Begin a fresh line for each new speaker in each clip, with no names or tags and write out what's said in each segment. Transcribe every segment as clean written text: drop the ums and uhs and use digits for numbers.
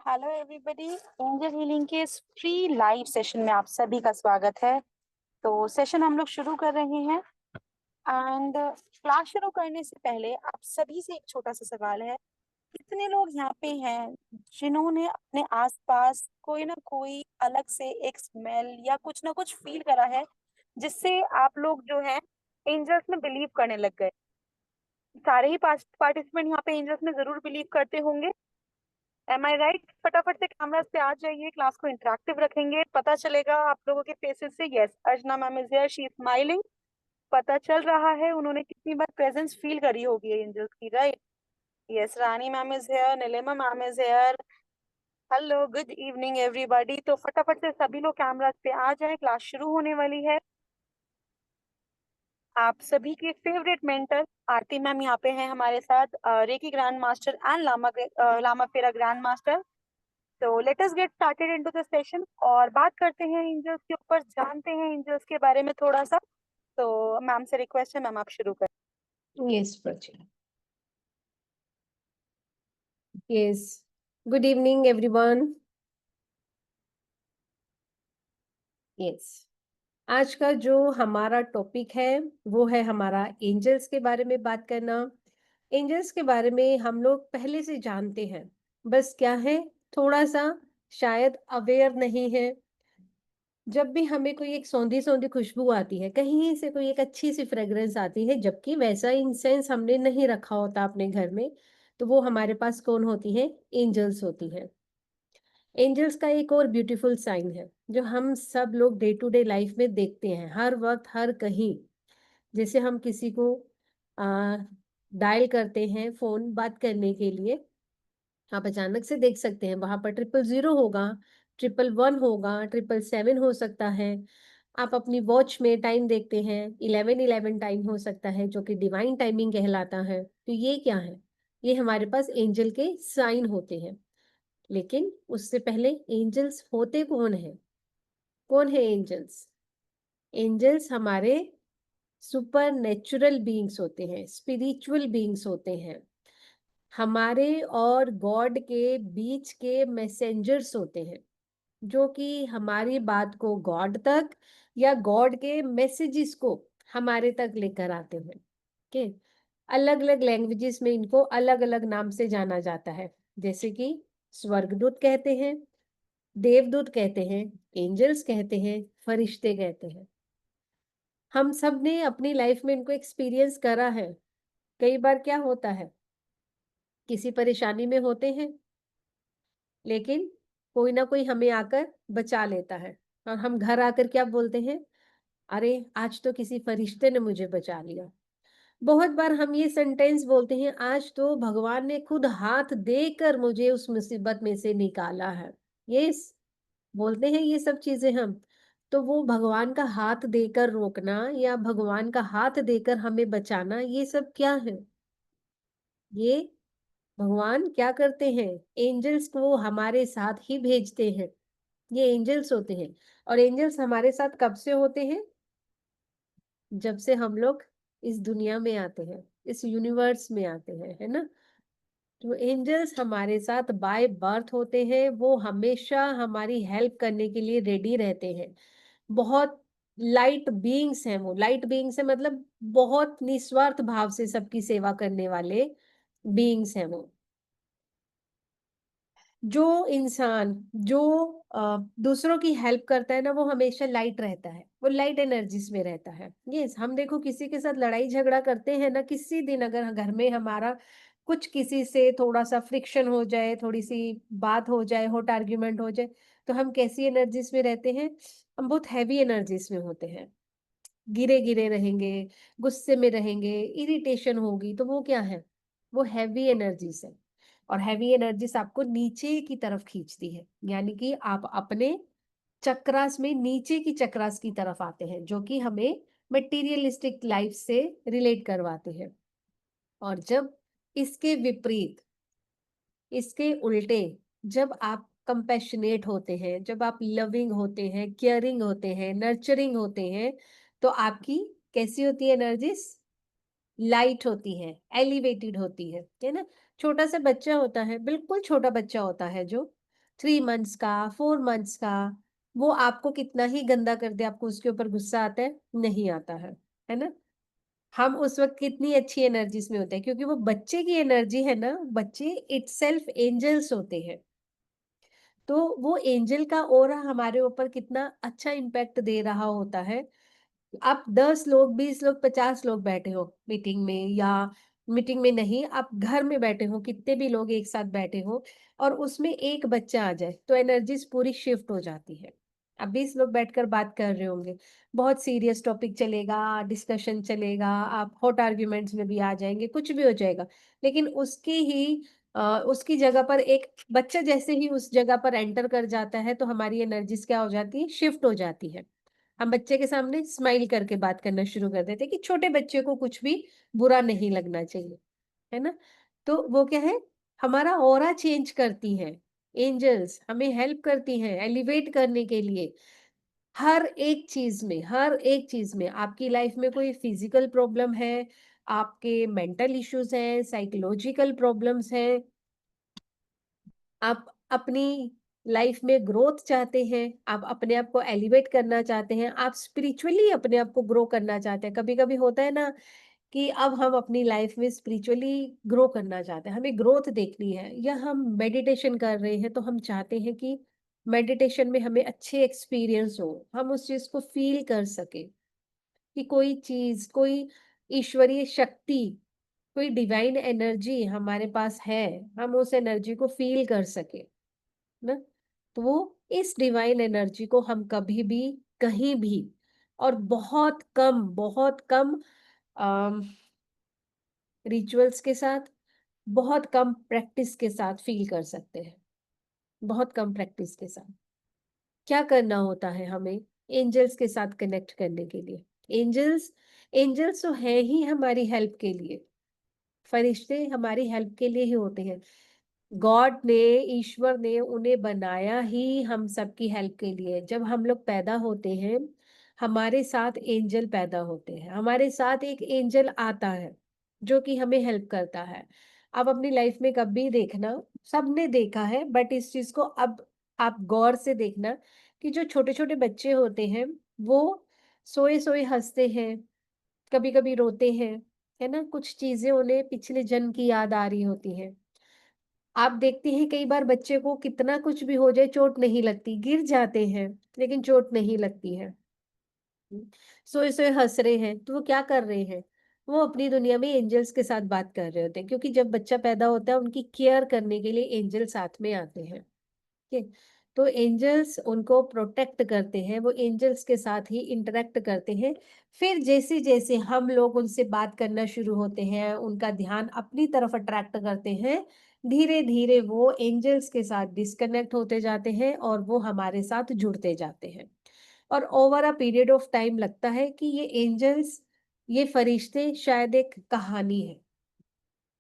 Hello everybody. Angel healing के इस free live session में आप सभी का स्वागत है। तो सेशन हम लोग शुरू कर रहे हैं एंड क्लास शुरू करने से पहले आप सभी से एक छोटा सा सवाल है। कितने लोग यहाँ पे हैं जिन्होंने अपने आसपास कोई ना कोई अलग से एक स्मेल या कुछ ना कुछ फील करा है जिससे आप लोग जो है एंजल्स में बिलीव करने लग गए? सारे ही पार्टिसिपेंट यहाँ पे एंजल्स में जरूर बिलीव करते होंगे। एम आई राइट? फटाफट से कैमरास पे आ जाइए, क्लास को इंटरेक्टिव रखेंगे, पता चलेगा आप लोगों के फेसेस से। Yes, Archana ma'am is here, she is smiling. पता चल रहा है उन्होंने कितनी बार प्रेजेंस फील करी होगी एंजल्स की, right? Yes, Rani ma'am is here, Neelima ma'am is here. Hello, good evening everybody. तो फटाफट से सभी लोग कैमरास पे आ जाए, क्लास शुरू होने वाली है। आप सभी के फेवरेट मेंटर आरती मैम यहाँ पे हैं हमारे साथ, reiki grand master and Lama Fera grand master. तो let us get started into the session और बात करते हैं एंजल्स के ऊपर, जानते हैं एंजल्स के बारे में थोड़ा सा। तो मैम से रिक्वेस्ट है, मैम आप शुरू करें।
Yes, Prachya. Yes. Good evening, everyone. Yes. आज का जो हमारा टॉपिक है वो है हमारा एंजल्स के बारे में बात करना। एंजल्स के बारे में हम लोग पहले से जानते हैं, बस क्या है, थोड़ा सा शायद अवेयर नहीं है। जब भी हमें कोई एक सौंधी सौंधी खुशबू आती है, कहीं से कोई एक अच्छी सी फ्रेग्रेंस आती है, जबकि वैसा इंसेंस हमने नहीं रखा होता अपने घर में, तो वो हमारे पास कौन होती है? एंजल्स होती है। एंजल्स का एक और ब्यूटीफुल साइन है जो हम सब लोग डे टू डे लाइफ में देखते हैं, हर वक्त हर कहीं। जैसे हम किसी को आ, डायल करते हैं फोन बात करने के लिए, आप अचानक से देख सकते हैं वहां पर 000 होगा, 111 होगा, 777 हो सकता है। आप अपनी वॉच में टाइम देखते हैं, 1111 टाइम हो सकता है, जो कि डिवाइन टाइमिंग कहलाता है। तो ये क्या है? ये हमारे पास एंजल के साइन होते हैं। लेकिन उससे पहले एंजल्स होते कौन है? कौन है एंजल्स? एंजल्स हमारे सुपर नेचुरल बीइंग्स होते हैं, स्पिरिचुअल बीइंग्स होते हैं, हमारे और गॉड के बीच के मैसेंजर्स होते हैं, जो कि हमारी बात को गॉड तक या गॉड के मैसेजेस को हमारे तक लेकर आते हैं। के अलग अलग लैंग्वेजेस में इनको अलग अलग नाम से जाना जाता है, जैसे कि स्वर्गदूत कहते हैं, देवदूत कहते हैं, एंजल्स कहते हैं, फरिश्ते कहते हैं। हम सब ने अपनी लाइफ में इनको एक्सपीरियंस करा है। कई बार क्या होता है, किसी परेशानी में होते हैं, लेकिन कोई ना कोई हमें आकर बचा लेता है, और हम घर आकर क्या बोलते हैं? अरे आज तो किसी फरिश्ते ने मुझे बचा लिया। बहुत बार हम ये सेंटेंस बोलते हैं, आज तो भगवान ने खुद हाथ देकर मुझे उस मुसीबत में से निकाला है। ये बोलते हैं ये सब चीजें हम। तो वो भगवान का हाथ देकर रोकना या भगवान का हाथ देकर हमें बचाना, ये सब क्या है? ये भगवान क्या करते हैं? एंजल्स को हमारे साथ ही भेजते हैं। ये एंजल्स होते हैं। और एंजल्स हमारे साथ कब से होते हैं? जब से हम लोग इस दुनिया में आते हैं, इस यूनिवर्स में आते हैं, है ना? तो एंजल्स हमारे साथ बाय बर्थ होते हैं, वो हमेशा हमारी हेल्प करने के लिए रेडी रहते हैं। बहुत लाइट बीइंग्स हैं वो, लाइट बीइंग्स है मतलब बहुत निस्वार्थ भाव से सबकी सेवा करने वाले बीइंग्स हैं वो। जो इंसान जो दूसरों की हेल्प करता है ना, वो हमेशा लाइट रहता है, वो लाइट एनर्जीज में रहता है। यस, हम देखो किसी के साथ लड़ाई झगड़ा करते हैं ना, किसी दिन अगर घर में हमारा कुछ किसी से थोड़ा सा फ्रिक्शन हो जाए, थोड़ी सी बात हो जाए, हॉट आर्ग्यूमेंट हो जाए, तो हम कैसी एनर्जीज में रहते हैं? हम बहुत हैवी एनर्जीज में होते हैं, गिरे गिरे रहेंगे, गुस्से में रहेंगे, इरिटेशन होगी, तो वो क्या है? वो हैवी एनर्जीज है। और हैवी एनर्जीज आपको नीचे की तरफ खींचती है, यानी कि आप अपने चक्रास में नीचे की चक्रास की तरफ आते हैं, जो कि हमें मटेरियलिस्टिक लाइफ से रिलेट करवाते हैं। और जब इसके विपरीत, इसके उल्टे, जब आप कंपैशनेट होते हैं, जब आप लविंग होते हैं, केयरिंग होते हैं, नर्चरिंग होते हैं, तो आपकी कैसी होती है एनर्जीज? लाइट होती है, एलिवेटेड होती है ना? छोटा सा बच्चा होता है, बिल्कुल छोटा बच्चा होता है जो 3 मंथ्स का, 4 मंथ्स का, वो आपको कितना ही गंदा कर दे, आपको उसके ऊपर गुस्सा आता है? नहीं आता है ना? हम उस वक़्त कितनी अच्छी एनर्जीज़ में होते हैं, क्योंकि वो बच्चे की एनर्जी है ना, बच्चे इटसेल्फ एंजेल्स होते हैं। तो वो एंजल का ऑरा हमारे ऊपर कितना अच्छा इम्पैक्ट दे रहा होता है। आप 10 लोग, 20 लोग, 50 लोग बैठे हो मीटिंग में, या मीटिंग में नहीं, आप घर में बैठे हो, कितने भी लोग एक साथ बैठे हो और उसमें एक बच्चा आ जाए, तो एनर्जीज़ पूरी शिफ्ट हो जाती है। अब 20 लोग बैठकर बात कर रहे होंगे, बहुत सीरियस टॉपिक चलेगा, डिस्कशन चलेगा, आप हॉट आर्ग्यूमेंट्स में भी आ जाएँगे, कुछ भी हो जाएगा। लेकिन उसकी जगह पर एक बच्चा जैसे ही उस जगह पर एंटर कर जाता है, तो हमारी एनर्जीज़ क्या हो जाती है? शिफ्ट हो जाती है। हम बच्चे के सामने स्माइल करके बात करना शुरू कर देते हैं कि छोटे बच्चे को कुछ भी बुरा नहीं लगना चाहिए, है ना? तो वो क्या है? हमारा ऑरा चेंज करती हैं। एंजल्स हमें हेल्प करती हैं एलिवेट करने के लिए। हर एक चीज़ में आपकी लाइफ में कोई फिजिकल प्रॉब्लम है, आपके मेंटल इश्यूज़ हैं, साइकोलॉजिकल प्रॉब्लम्स हैं, आप अपनी लाइफ में ग्रोथ चाहते हैं, आप अपने आप को एलिवेट करना चाहते हैं, आप स्पिरिचुअली अपने आप को ग्रो करना चाहते हैं। कभी-कभी होता है ना कि अब हम अपनी लाइफ में स्पिरिचुअली ग्रो करना चाहते हैं, हमें ग्रोथ देखनी है, या हम मेडिटेशन कर रहे हैं तो हम चाहते हैं कि मेडिटेशन में हमें अच्छे एक्सपीरियंस हो, हम उस चीज़ को फ़ील कर सकें कि कोई चीज़, कोई ईश्वरीय शक्ति, कोई डिवाइन एनर्जी हमारे पास है, हम उस एनर्जी को फ़ील कर सकें। ना? तो वो इस डिवाइन एनर्जी को हम कभी भी, कहीं भी और बहुत कम रिचुअल्स के साथ, बहुत कम प्रैक्टिस के साथ फील कर सकते हैं। बहुत कम प्रैक्टिस के साथ। क्या करना होता है हमें एंजल्स के साथ कनेक्ट करने के लिए? एंजल्स एंजल्स तो है ही हमारी हेल्प के लिए। फरिश्ते हमारी हेल्प के लिए ही होते हैं। गॉड ने, ईश्वर ने उन्हें बनाया ही हम सबकी हेल्प के लिए। जब हम लोग पैदा होते हैं, हमारे साथ एंजल पैदा होते हैं। हमारे साथ एक एंजल आता है, जो कि हमें हेल्प करता है। आप अपनी लाइफ में कभी देखना, सबने देखा है, बट इस चीज़ को अब आप गौर से देखना कि जो छोटे-छोटे बच्चे होते हैं, वो सोए-सोए हँसते हैं, कभी-कभी रोते हैं, है ना? कुछ चीज़ें उन्हें पिछले जन्म की याद आ रही होती हैं। आप देखते हैं कई बार बच्चे को कितना कुछ भी हो जाए चोट नहीं लगती, गिर जाते हैं, लेकिन चोट नहीं लगती है। सोए-सोए हँस रहे हैं, तो वो क्या कर रहे हैं? वो अपनी दुनिया में एंजल्स के साथ बात कर रहे होते हैं, क्योंकि जब बच्चा पैदा होता है, उनकी केयर करने के लिए एंजल साथ में आते हैं। ठीक है? तो एंजल्स उनको प्रोटेक्ट करते हैं, वो एंजल्स के साथ ही इंटरैक्ट करते हैं। फिर जैसे-जैसे हम लोग उनसे बात करना शुरू होते हैं, उनका ध्यान अपनी तरफ अट्रैक्ट करते हैं, धीरे-धीरे वो एंजल्स के साथ डिस्कनेक्ट होते जाते हैं और वो हमारे साथ जुड़ते जाते हैं। और over a period of time लगता है कि ये एंजल्स, ये फरिश्ते शायद एक कहानी है।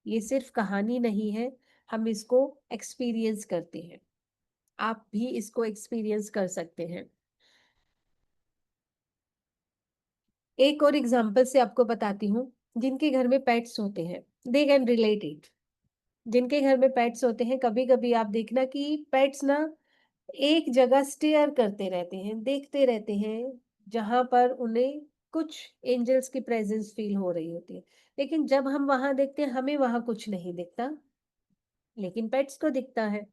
ये सिर्फ कहानी नहीं है, हम इसको एक्सपीरियंस करते हैं। आप भी इसको एक्सपीरियंस कर सकते हैं। एक और एग्जांपल से आपको बताती हूँ, जिनके घर में पेट्स होते हैं, दे कैन रिलेट इट। जिनके घर में पेट्स होते हैं, कभी-कभी आप देखना कि पेट्स ना एक जगह स्टेयर करते रहते हैं, देखते रहते हैं, जहाँ पर उन्हें कुछ एंजल्स की प्रेजेंस फील हो रही होती है। लेकिन जब हम वहाँ देखते हैं, हमें वहाँ कुछ नहीं दिखता, लेकिन पेट्स को दिखता है,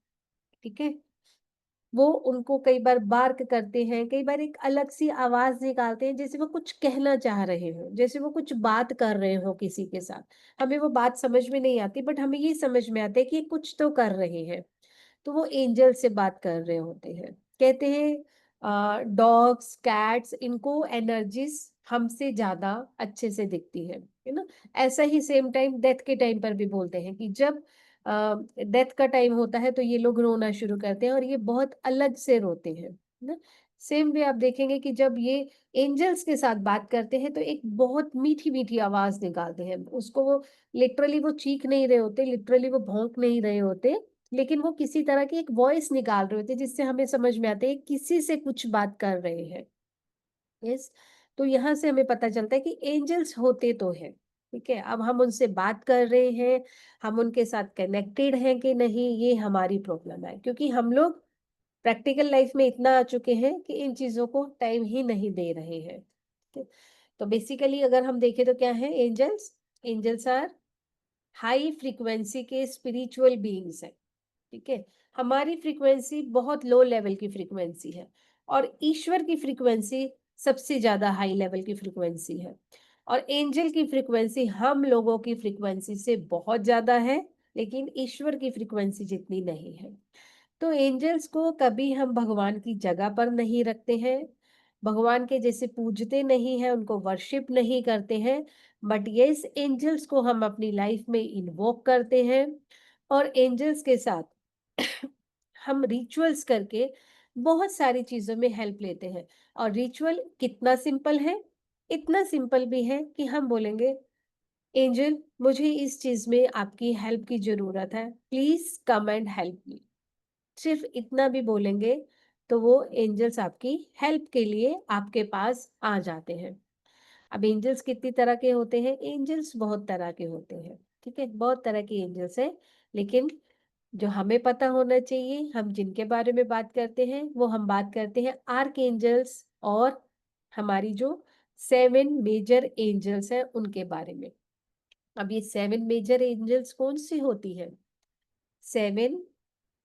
ठीक है? वो उनको कई बार बार्क करते हैं, कई बार एक अलग-सी आवाज़ निकालते हैं, जैसे वो कुछ कहना चाह रहे हों, जैसे वो कुछ बात कर रहे हों किसी के साथ। हमें वो बात समझ में नहीं आती, बट हमें ये समझ में आता है कि ये कुछ तो कर रहे हैं। तो वो एंजल से बात कर रहे होते हैं। कहते हैं डॉग्स, कैट्स, इनको एनर्जीज़ हमसे ज़्यादा अच्छे से दिखती है ना? ऐसा ही सेम टाइम डेथ के टाइम पर भी बोलते हैं कि जब डेथ का टाइम होता है तो ये लोग रोना शुरू करते हैं और ये बहुत अलग से रोते हैं, है ना? सेम वे आप देखेंगे कि जब ये एंजल्स के साथ बात करते हैं तो एक बहुत मीठी-मीठी आवाज़ निकालते हैं। उसको वो लिटरली वो चीख नहीं रहे होते, लिटरली वो भौंक नहीं रहे होते, लेकिन वो किसी तरह की एक वॉइस निकाल रहे होते हैं जिससे हमें समझ में आता है किसी से कुछ बात कर रहे हैं। यस, तो यहाँ से हमें पता चलता है कि एंजल्स होते तो हैं, ठीक है? अब हम उनसे बात कर रहे हैं, हम उनके साथ कनेक्टेड हैं कि नहीं, ये हमारी प्रॉब्लम है, क्योंकि हम लोग प्रैक्टिकल लाइफ में इतना आ चुके हैं कि इन चीज़ों को टाइम ही नहीं दे रहे हैं। ठीक है? तो बेसिकली अगर हम देखें तो क्या है angels? Angels are high frequency के स्पिरिचुअल बीइंग्स हैं। ठीक है? हमारी फ्रीक्वेंसी बहुत लो लेवल की फ्रीक्वेंसी है और ईश्वर की फ्रीक्वेंसी सबसे ज़्यादा हाई लेवल की फ्रीक्वेंसी है और एंजल की फ्रीक्वेंसी हम लोगों की फ्रीक्वेंसी से बहुत ज़्यादा है, लेकिन ईश्वर की फ्रीक्वेंसी जितनी नहीं है। तो एंजल्स को कभी हम भगवान की जगह पर नहीं रखते हैं, भगवान के जैसे पूजते नहीं हैं, उनको वर्शिप नहीं करते हैं, बट यस एंजल्स को हम अपनी लाइफ में इन्वोक करते हैं और एंजल्स के साथ हम रिचुअल्स करके बहुत सारी चीज़ों में हेल्प लेते हैं और रिचुअल कितना सिंपल है, इतना सिंपल भी है कि हम बोलेंगे एंजल मुझे इस चीज़ में आपकी हेल्प की ज़रूरत है, please come and help me. सिर्फ इतना भी बोलेंगे तो वो एंजल्स आपकी हेल्प के लिए आपके पास आ जाते हैं। अब एंजल्स कितनी तरह के होते हैं? एंजल्स बहुत तरह के होते हैं, ठीक है? बहुत तरह के एंजल्स हैं, लेकिन जो हमें पता होना चाहिए, हम जिनके बारे में बात करते हैं, वो हम बात करते हैं आर्क एंजल्स और हमारी जो 7 मेजर एंजल्स हैं, उनके बारे में। अब ये 7 मेजर एंजल्स कौन-सी होती हैं? 7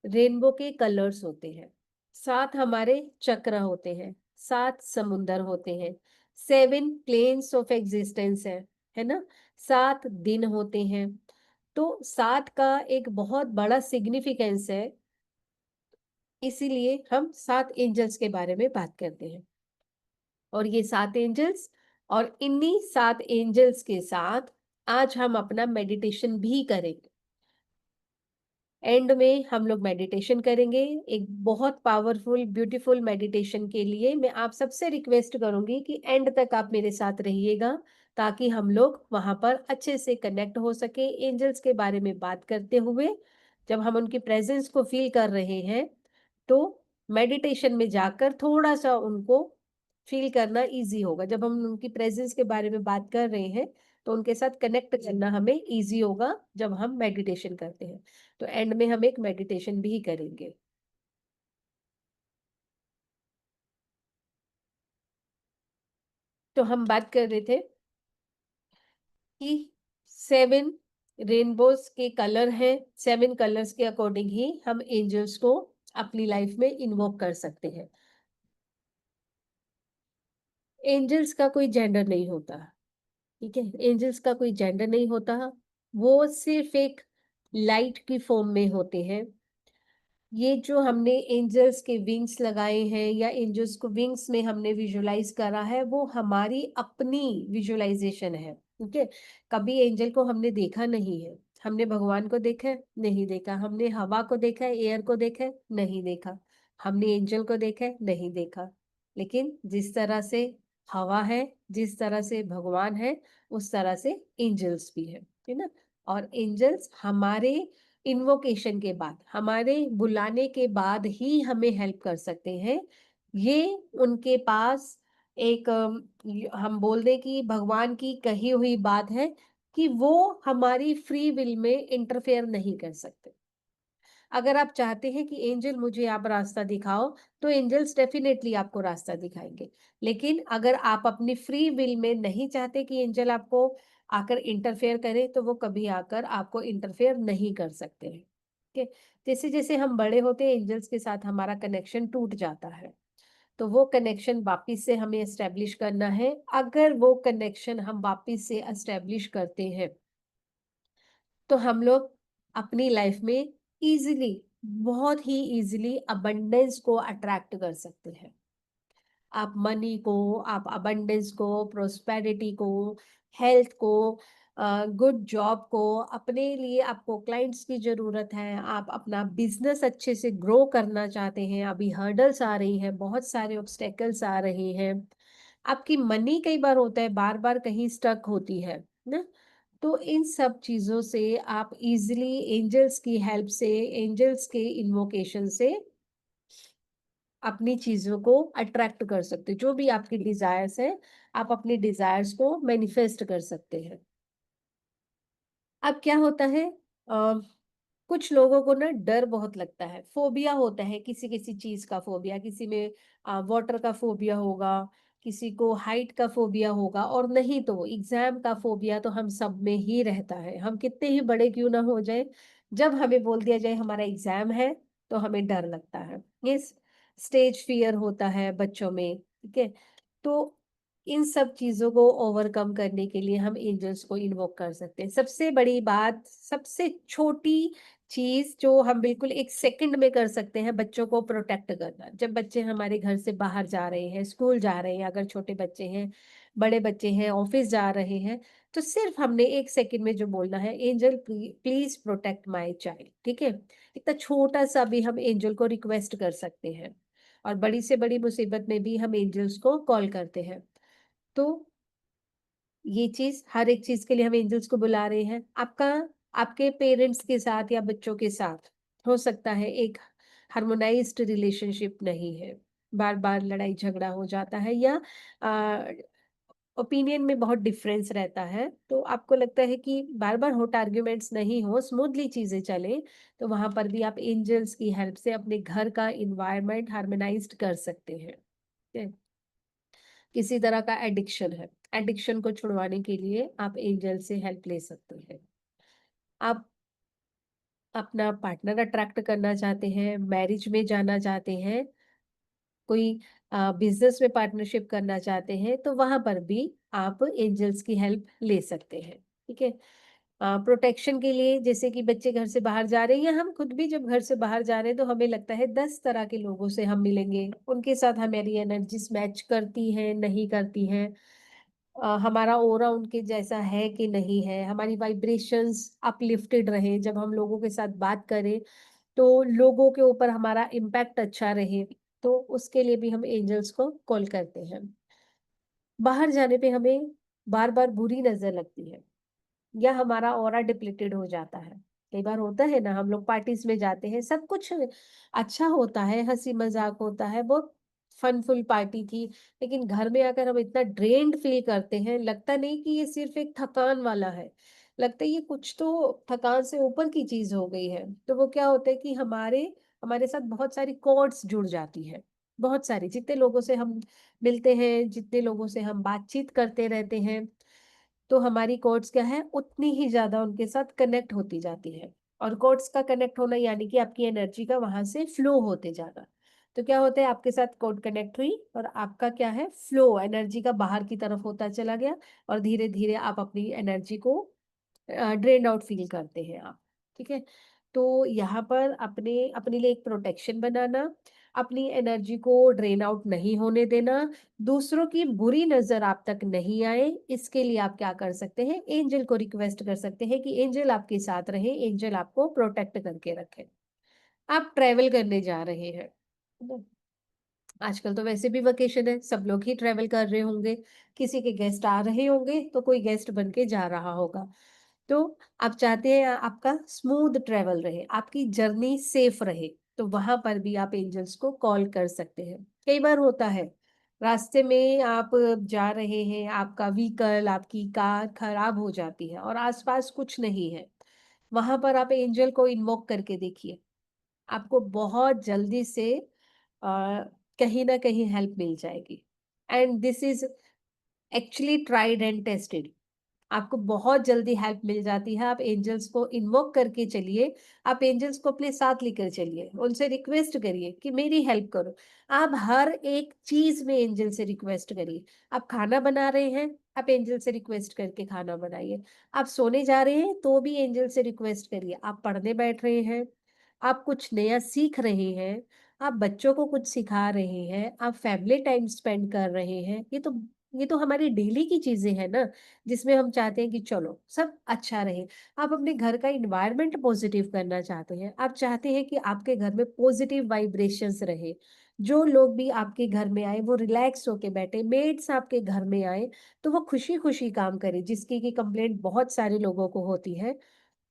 रेनबो के कलर्स होते हैं, 7 हमारे चक्र होते हैं, 7 समुंदर होते हैं, 7 प्लेन्स ऑफ एग्जिस्टेंस है ना? 7 दिन होते हैं। तो 7 का एक बहुत बड़ा सिग्निफिकेंस है, इसीलिए हम 7 एंजल्स के बारे में बात करते हैं। और ये 7 एंजल्स और इन्हीं 7 एंजल्स के साथ आज हम अपना मेडिटेशन भी करेंगे। एंड में हम लोग मेडिटेशन करेंगे, एक बहुत पावरफुल ब्यूटीफुल मेडिटेशन के लिए मैं आप सबसे रिक्वेस्ट करूंगी कि एंड तक आप मेरे साथ रहिएगा, ताकि हम लोग वहां पर अच्छे से कनेक्ट हो सके एंजल्स के बारे में बात करते हुए। जब हम उनकी प्रेजेंस को फील कर रहे हैं, तो मेडिटेशन में जाकर थोड़ा सा उनको फील करना इजी होगा। जब हम उनकी प्रेजेंस के बारे में बात कर रहे हैं, तो उनके साथ कनेक्ट करना हमें इजी होगा जब हम मेडिटेशन करते हैं। तो एंड में हम एक मेडिटेशन भी करेंगे। तो हम बात कर रहे थे कि 7 रेनबोज के कलर हैं, 7 कलर्स के अकॉर्डिंग ही हम एंजल्स को अपनी लाइफ में इन्वोक कर सकते हैं। एंजल्स का कोई जेंडर नहीं होता, ठीक है? एंजल्स का कोई जेंडर नहीं होता, वो सिर्फ एक लाइट की फॉर्म में होते हैं। ये जो हमने एंजल्स के विंग्स लगाए हैं या एंजल्स को विंग्स में हमने विजुलाइज करा है, वो हमारी अपनी विजुलाइजेशन है, ठीक है? कभी एंजल को हमने देखा नहीं है। हमने भगवान को देखा है? नहीं देखा। हमने हवा को देखा है, एयर को देखा है? नहीं देखा। हमने एंजल को देखा है? नहीं देखा। लेकिन जिस तरह से हवा है, जिस तरह से भगवान है, उस तरह से एंजल्स भी है ना? और एंजल्स हमारे इन्वोकेशन के बाद, हमारे बुलाने के बाद ही हमें हेल्प कर सकते हैं। ये उनके पास एक हम बोल दें कि भगवान की कही हुई बात है कि वो हमारी फ्री विल में इंटरफेयर नहीं कर सकते। अगर आप चाहते हैं कि एंजल मुझे आप रास्ता दिखाओ, तो एंजल्स डेफिनेटली आपको रास्ता दिखाएँगे। लेकिन अगर आप अपनी फ्री विल में नहीं चाहते कि एंजल आपको आकर इंटरफेयर करे, तो वो कभी आकर आपको इंटरफेयर नहीं कर सकते हैं। ठीक है? जैसे-जैसे हम बड़े होते हैं, एंजल्स के साथ हमारा कनेक्शन टूट जाता है। तो वो कनेक्शन वापिस से हमें एस्टेब्लिश करना है। अगर वो कनेक्शन हम वापिस से एस्टेब्लिश करते हैं, तो हम लोग अपनी लाइफ में इजीली, बहुत ही इजीली अबंडेंस को अट्रैक्ट कर सकते हैं। आप मनी को, आप अबंडेंस को, प्रोस्पेरिटी को, हेल्थ को, गुड जॉब को, अपने लिए आपको क्लाइंट्स की ज़रूरत है, आप अपना बिजनेस अच्छे से ग्रो करना चाहते हैं, अभी हर्डल्स आ रही हैं, बहुत सारे ऑब्स्टेकल्स आ रहे हैं, आपकी मनी कई बार होता है बार बार कहीं स्टक होती है ना? तो इन सब चीज़ों से आप इजीली एंजल्स की हेल्प से, एंजल्स के इन्वोकेशन से अपनी चीज़ों को अट्रैक्ट कर सकते हो। जो भी आपकी डिज़ायर्स हैं, आप अपने डिज़ायर्स को मैनिफेस्ट कर सकते हैं। अब क्या होता है, कुछ लोगों को ना डर बहुत लगता है, फोबिया होता है, किसी-किसी चीज़ का फोबिया, किसी में वाटर का फोबिया होगा, किसी को हाइट का फोबिया होगा और नहीं तो एग्ज़ाम का फोबिया तो हम सब में ही रहता है। हम कितने ही बड़े क्यों ना हो जाएँ, जब हमें बोल दिया जाए हमारा एग्ज़ाम है, तो हमें डर लगता है। ये स्टेज फ़ियर होता है बच्चों में, ठीक है? तो इन सब चीज़ों को ओवरकम करने के लिए हम एंजल्स को इन्वोक कर सकते हैं। सबसे बड़ी बात, सबसे छोटी चीज़ जो हम बिल्कुल 1 सेकंड में कर सकते हैं, बच्चों को प्रोटेक्ट करना। जब बच्चे हमारे घर से बाहर जा रहे हैं, स्कूल जा रहे हैं, अगर छोटे बच्चे हैं, बड़े बच्चे हैं, ऑफ़िस जा रहे हैं, तो सिर्फ़ हमने 1 सेकंड में जो बोलना है, "angel please protect my child" ठीक है? इतना छोटा-सा भी हम एंजल को रिक्वेस्ट कर सकते हैं और बड़ी से बड़ी मुसीबत में भी हम एंजल्स को कॉल करते हैं। तो ये चीज़ हर एक चीज़ के लिए हम एंजल्स को बुला रहे हैं। आपके पेरेंट्स के साथ या बच्चों के साथ हो सकता है एक हार्मोनाइज़्ड रिलेशनशिप नहीं है। बार-बार लड़ाई-झगड़ा हो जाता है या अ, ओपिनियन में बहुत डिफरेंस रहता है। तो आपको लगता है कि बार-बार हॉट आर्ग्यूमेंट्स नहीं हो, स्मूथली चीज़ें चलें, तो वहाँ पर भी आप एंजल्स की हेल्प से अपने घर का एनवायरनमेंट हार्मोनाइज़्ड कर सकते हैं। ठीक है? किसी तरह का एडिक्शन है, एडिक्शन को छुड़वाने के लिए आप एंजल से हेल्प ले सकते हैं। आप अपना पार्टनर अट्रैक्ट करना चाहते हैं, मैरिज में जाना चाहते हैं, कोई बिज़नेस में पार्टनरशिप करना चाहते हैं, तो वहाँ पर भी आप एंजल्स की हेल्प ले सकते हैं, ठीक है? प्रोटेक्शन के लिए जैसे कि बच्चे घर से बाहर जा रहे हैं या हम खुद भी जब घर से बाहर जा रहे हैं, तो हमें लगता है 10 तरह के लोगों से हम मिलेंगे, उनके साथ हमारी एनर्जीज़ मैच करती हैं, नहीं करती हैं। हमारा ऑरा उनके जैसा है कि नहीं है, हमारी वाइब्रेशंस अपलिफ्टेड रहे, जब हम लोगों के साथ बात करें, तो लोगों के ऊपर हमारा इम्पैक्ट अच्छा रहे, तो उसके लिए भी हम एंजल्स को कॉल करते हैं। बाहर जाने पे हमें बार-बार बुरी नज़र लगती है या हमारा ऑरा डिप्लीटेड हो जाता है। कई बार होता है ना हम लोग पार्टीज़ में जाते हैं, सब कुछ अच्छा होता है, हँसी-मज़ाक होता है, बहुत फनफुल पार्टी थी, लेकिन घर में आकर हम इतना ड्रेन्ड फ़ील करते हैं, लगता नहीं कि ये सिर्फ़ एक थकान वाला है, लगता है ये कुछ तो थकान से ऊपर की चीज़ हो गई है। तो वो क्या होता है कि हमारे हमारे साथ बहुत सारी कॉर्ड्स जुड़ जाती हैं, बहुत सारी, जितने लोगों से हम मिलते हैं, जितने लोगों से हम बातचीत करते रहते हैं, तो हमारी कॉर्ड्स क्या है उतनी ही ज़्यादा उनके साथ कनेक्ट होती जाती है और कॉर्ड्स का कनेक्ट होना यानी कि आपकी एनर्जी का वहाँ से फ्लो होते जाना। तो क्या होता है आपके साथ कॉर्ड कनेक्ट हुई और आपका क्या है फ्लो एनर्जी का बाहर की तरफ होता चला गया और धीरे-धीरे आप अपनी एनर्जी को ड्रेन्ड आउट फ़ील करते हैं आप, ठीक है? तो यहाँ पर अपने अपने लिए एक प्रोटेक्शन बनाना, अपनी एनर्जी को ड्रेन आउट नहीं होने देना, दूसरों की बुरी नज़र आप तक नहीं आए, इसके लिए आप क्या कर सकते हैं, एंजल को रिक्वेस्ट कर सकते हैं कि एंजल आपके साथ रहे, एंजल आपको प्रोटेक्ट करके रखे। आप ट्रैवल करने जा रहे हैं, है ना? आजकल तो वैसे भी वेकेशन है, सब लोग ही ट्रैवल कर रहे होंगे, किसी के गेस्ट आ रहे होंगे, तो कोई गेस्ट बन के जा रहा होगा। तो आप चाहते हैं आपका स्मूथ ट्रैवल रहे, आपकी जर्नी सेफ रहे, तो वहाँ पर भी आप एंजल्स को कॉल कर सकते हैं। कई बार होता है, रास्ते में आप जा रहे हैं, आपका व्हीकल, आपकी कार खराब हो जाती है और आस-पास कुछ नहीं है। वहाँ पर आप एंजल को इन्वोक करके देखिए, आपको बहुत जल्दी से अ, कहीं न कहीं हेल्प मिल जाएगी and this is actually tried and tested. आपको बहुत जल्दी हेल्प मिल जाती है। आप एंजल्स को इन्वोक करके चलिए, आप एंजल्स को अपने साथ लेकर चलिए, उनसे रिक्वेस्ट करिए कि मेरी हेल्प करो। आप हर एक चीज़ में एंजल से रिक्वेस्ट करिए। आप खाना बना रहे हैं, आप एंजल से रिक्वेस्ट करके खाना बनाइए। आप सोने जा रहे हैं, तो भी एंजल से रिक्वेस्ट करिए। आप पढ़ने बैठ रहे हैं, आप कुछ नया सीख रहे हैं, आप बच्चों को कुछ सिखा रहे हैं, आप फैमिली टाइम स्पेंड कर रहे हैं, ये तो हमारी डेली की चीज़ें हैं ना। जिसमें हम चाहते हैं कि चलो सब अच्छा रहे। आप अपने घर का एनवायरनमेंट पॉजिटिव करना चाहते हैं। आप चाहते हैं कि आपके घर में पॉजिटिव वाइब्रेशंस रहे। जो लोग भी आपके घर में आए वो रिलैक्स होके बैठे। मेड्स आपके घर में आए तो वो खुशी-खुशी काम करें जिसकी कि कंप्लेंट बहुत सारे लोगों को होती है।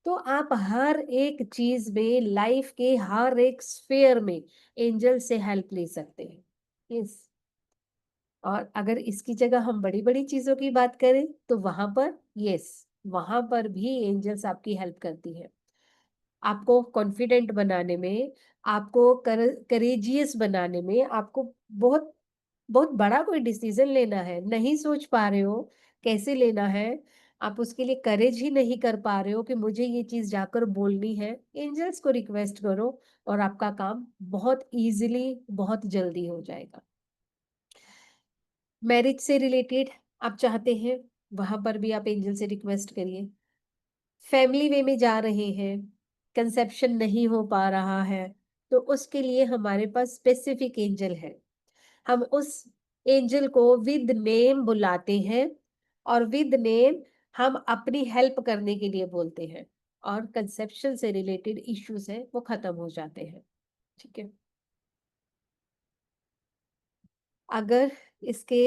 तो आप हर एक चीज़ में लाइफ के हर एक स्फीयर में एंजल से हेल्प ले सकते हैं। यस। और अगर इसकी जगह हम बड़ी-बड़ी चीज़ों की बात करें, तो वहाँ पर यस, वहाँ पर भी एंजल्स आपकी हेल्प करती हैं। आपको कॉन्फिडेंट बनाने में, आपको करेजियस बनाने में, आपको बहुत बहुत बड़ा कोई डिसीजन लेना है, नहीं सोच पा रहे हो कैसे लेना है, आप उसके लिए करेज ही नहीं कर पा रहे हो कि मुझे ये चीज़ जाकर बोलनी है, एंजल्स को रिक्वेस्ट करो और आपका काम बहुत ईज़िली, बहुत जल्दी हो जाएगा। मैरिज से रिलेटेड आप चाहते हैं, वहाँ पर भी आप एंजल से रिक्वेस्ट करिए। फैमिली वे में जा रहे हैं, कंसेप्शन नहीं हो पा रहा है, तो उसके लिए हमारे पास स्पेसिफिक एंजल है। हम उस एंजल को विद नेम बुलाते हैं और विद नेम हम अपनी हेल्प करने के लिए बोलते हैं और कंसेप्शन से रिलेटेड इश्यूज हैं वो खत्म हो जाते हैं। ठीक है। अगर इसके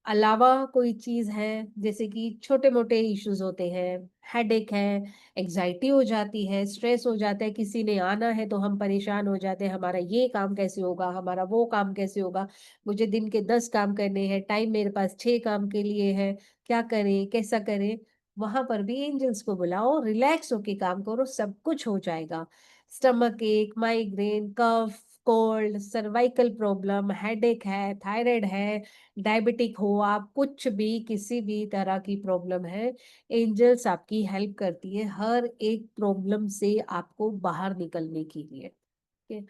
अलावा कोई चीज़ है, जैसे कि छोटे-मोटे इश्यूज़ होते हैं, हेडेक है, एंग्ज़ायटी हो जाती है, स्ट्रेस हो जाता है, किसी ने आना है तो हम परेशान हो जाते हैं, हमारा ये काम कैसे होगा, हमारा वो काम कैसे होगा, मुझे दिन के 10 काम करने हैं, टाइम मेरे पास 6 काम के लिए है, क्या करें, कैसा करें? वहाँ पर भी एंजल्स को बुलाओ, रिलैक्स होके काम करो, सब कुछ हो जाएगा। स्टमक एक, माइग्रेन, कफ, कोल्ड, सर्वाइकल प्रॉब्लम, हेडेक है, थायराइड है, डायबिटिक हो आप, कुछ भी किसी भी तरह की प्रॉब्लम है, एंजल्स आपकी हेल्प करती है हर एक प्रॉब्लम से आपको बाहर निकलने के लिए। ठीक है।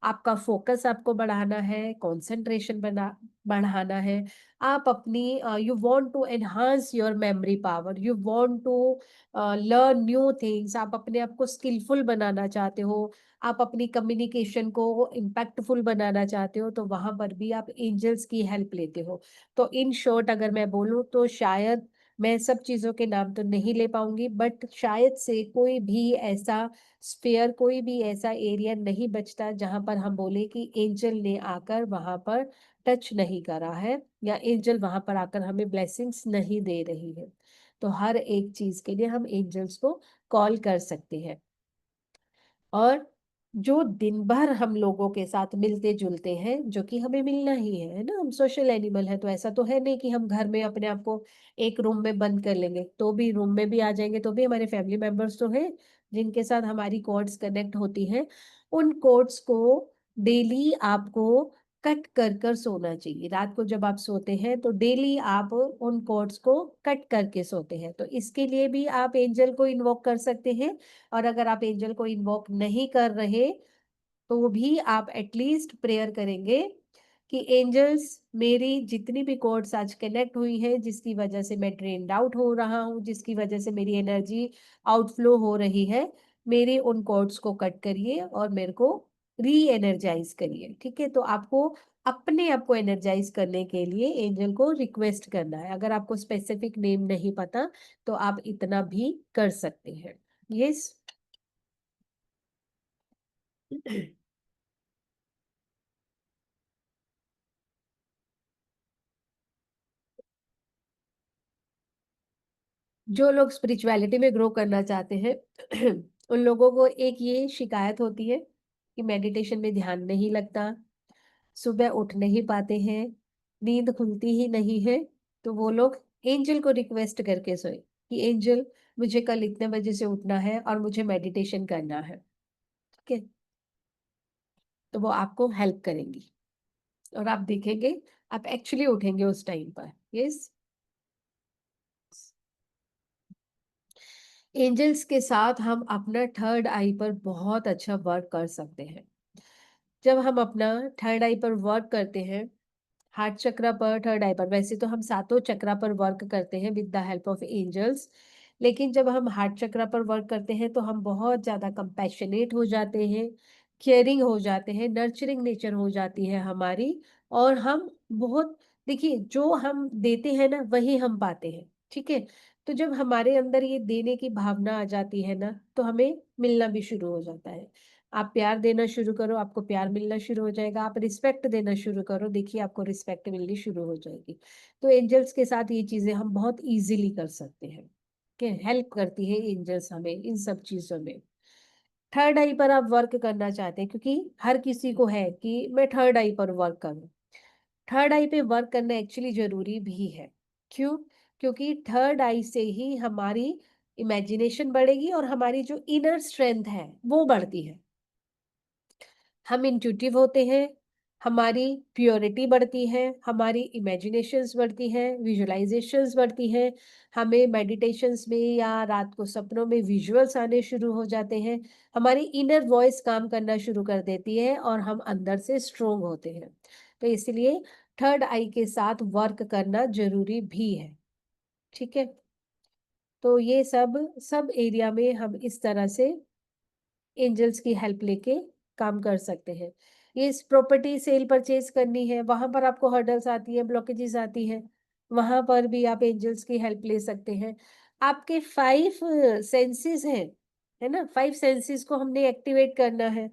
आपका फोकस आपको बढ़ाना है, कंसंट्रेशन बना बढ़ाना है। आप अपनी you want to enhance your memory power, you want to learn new things, आप अपने आप को स्किलफुल बनाना चाहते हो, आप अपनी कम्युनिकेशन को इम्पैक्टफुल बनाना चाहते हो, तो वहाँ पर भी आप एंजल्स की हेल्प लेते हो। तो इन शॉर्ट अगर मैं बोलूँ तो शायद मैं सब चीज़ों के नाम तो नहीं ले पाऊँगी, बट शायद से कोई भी ऐसा स्फीयर, कोई भी ऐसा एरिया नहीं बचता जहाँ पर हम बोले कि एंजल ने आकर वहाँ पर टच नहीं करा है या एंजल वहाँ पर आकर हमें ब्लेसिंग्स नहीं दे रही है। तो हर एक चीज़ के लिए हम एंजल्स को कॉल कर सकते हैं। और जो दिन भर हम लोगों के साथ मिलते-जुलते हैं, जो कि हमें मिलना ही है ना? हम सोशल एनिमल हैं, तो ऐसा तो है नहीं कि हम घर में अपने आप को एक रूम में बंद कर लेंगे, तो भी रूम में भी आ जाएँगे, तो भी हमारे फैमिली मेंबर्स तो हैं, जिनके साथ हमारी कॉर्ड्स कनेक्ट होती हैं। उन कॉर्ड्स को डेली आपको कट कर सोना चाहिए। रात को जब आप सोते हैं, तो डेली आप उन कॉर्ड्स को कट करके सोते हैं। तो इसके लिए भी आप एंजल को इन्वोक कर सकते हैं। और अगर आप एंजल को इन्वोक नहीं कर रहे, तो भी आप एटलीस्ट प्रेयर करेंगे कि एंजल्स, मेरी जितनी भी कॉर्ड्स आज कनेक्ट हुई है, जिसकी वजह से मैं ड्रेन्ड आउट हो रहा हूँ, जिसकी वजह से मेरी एनर्जी आउटफ्लो हो रही है, मेरे उन कॉर्ड्स को कट करिए और मेरे को री एनर्जाइज करिए। ठीक है। तो आपको अपने आप को एनर्जाइज करने के लिए एंजल को रिक्वेस्ट करना है। अगर आपको स्पेसिफिक नेम नहीं पता, तो आप इतना भी कर सकते हैं। यस। जो लोग स्पिरिचुअलिटी में ग्रो करना चाहते हैं उन लोगों को एक ये शिकायत होती है कि मेडिटेशन में ध्यान नहीं लगता, सुबह उठ नहीं पाते हैं, नींद खुलती ही नहीं है। तो वो लोग एंजल को रिक्वेस्ट करके सोए कि एंजल, मुझे कल इतने बजे से उठना है और मुझे मेडिटेशन करना है। ठीक है। तो वो आपको हेल्प करेंगी और आप देखेंगे आप एक्चुअली उठेंगे उस टाइम पर। यस। एंजल्स के साथ हम अपना थर्ड आई पर बहुत अच्छा वर्क कर सकते हैं। जब हम अपना थर्ड आई पर वर्क करते हैं, हार्ट चक्रा पर, थर्ड आई पर, वैसे तो हम सातों चक्रा पर वर्क करते हैं with the help of angels, लेकिन जब हम हार्ट चक्रा पर वर्क करते हैं तो हम बहुत ज़्यादा कंपैशनेट हो जाते हैं, केयरिंग हो जाते हैं, नर्चरिंग नेचर हो जाती है हमारी। और हम बहुत, देखिए, जो हम देते हैं ना वही हम पाते हैं। ठीक है। तो जब हमारे अंदर ये देने की भावना आ जाती है ना, तो हमें मिलना भी शुरू हो जाता है। आप प्यार देना शुरू करो, आपको प्यार मिलना शुरू हो जाएगा। आप रिस्पेक्ट देना शुरू करो, देखिए आपको रिस्पेक्ट मिलनी शुरू हो जाएगी। तो एंजल्स के साथ ये चीज़ें हम बहुत ईज़िली कर सकते हैं, कि हेल्प करती है एंजल्स हमें इन सब चीज़ों में। थर्ड आई पर आप वर्क करना चाहते हैं, क्योंकि हर किसी को है कि मैं थर्ड आई पर वर्क करूँ। थर्ड आई पे वर्क करना एक्चुअली ज़रूरी भी है। क्यों? क्योंकि थर्ड आई से ही हमारी इमेजिनेशन बढ़ेगी और हमारी जो इनर स्ट्रेंथ है वो बढ़ती है। हम इंट्यूटिव होते हैं, हमारी प्योरिटी बढ़ती है, हमारी इमेजिनेशंस बढ़ती हैं, विजुअलाइजेशंस बढ़ती हैं, हमें मेडिटेशंस में या रात को सपनों में विजुअल्स आने शुरू हो जाते हैं, हमारी इनर वॉइस काम करना शुरू कर देती है और हम अंदर से स्ट्रोंग होते हैं। तो इसलिए थर्ड आई के साथ वर्क करना जरूरी भी है। ठीक है, तो ये सब सब एरिया में हम इस तरह से एंजल्स की हेल्प लेके काम कर सकते हैं। ये इस प्रॉपर्टी सेल परचेज करनी है, वहां पर आपको हर्डल्स आती है, ब्लॉकेजेस आती हैं, वहां पर भी आप एंजल्स की हेल्प ले सकते हैं। आपके 5 सेंसेस हैं, है ना? 5 सेंसेस को हमने एक्टिवेट करना है।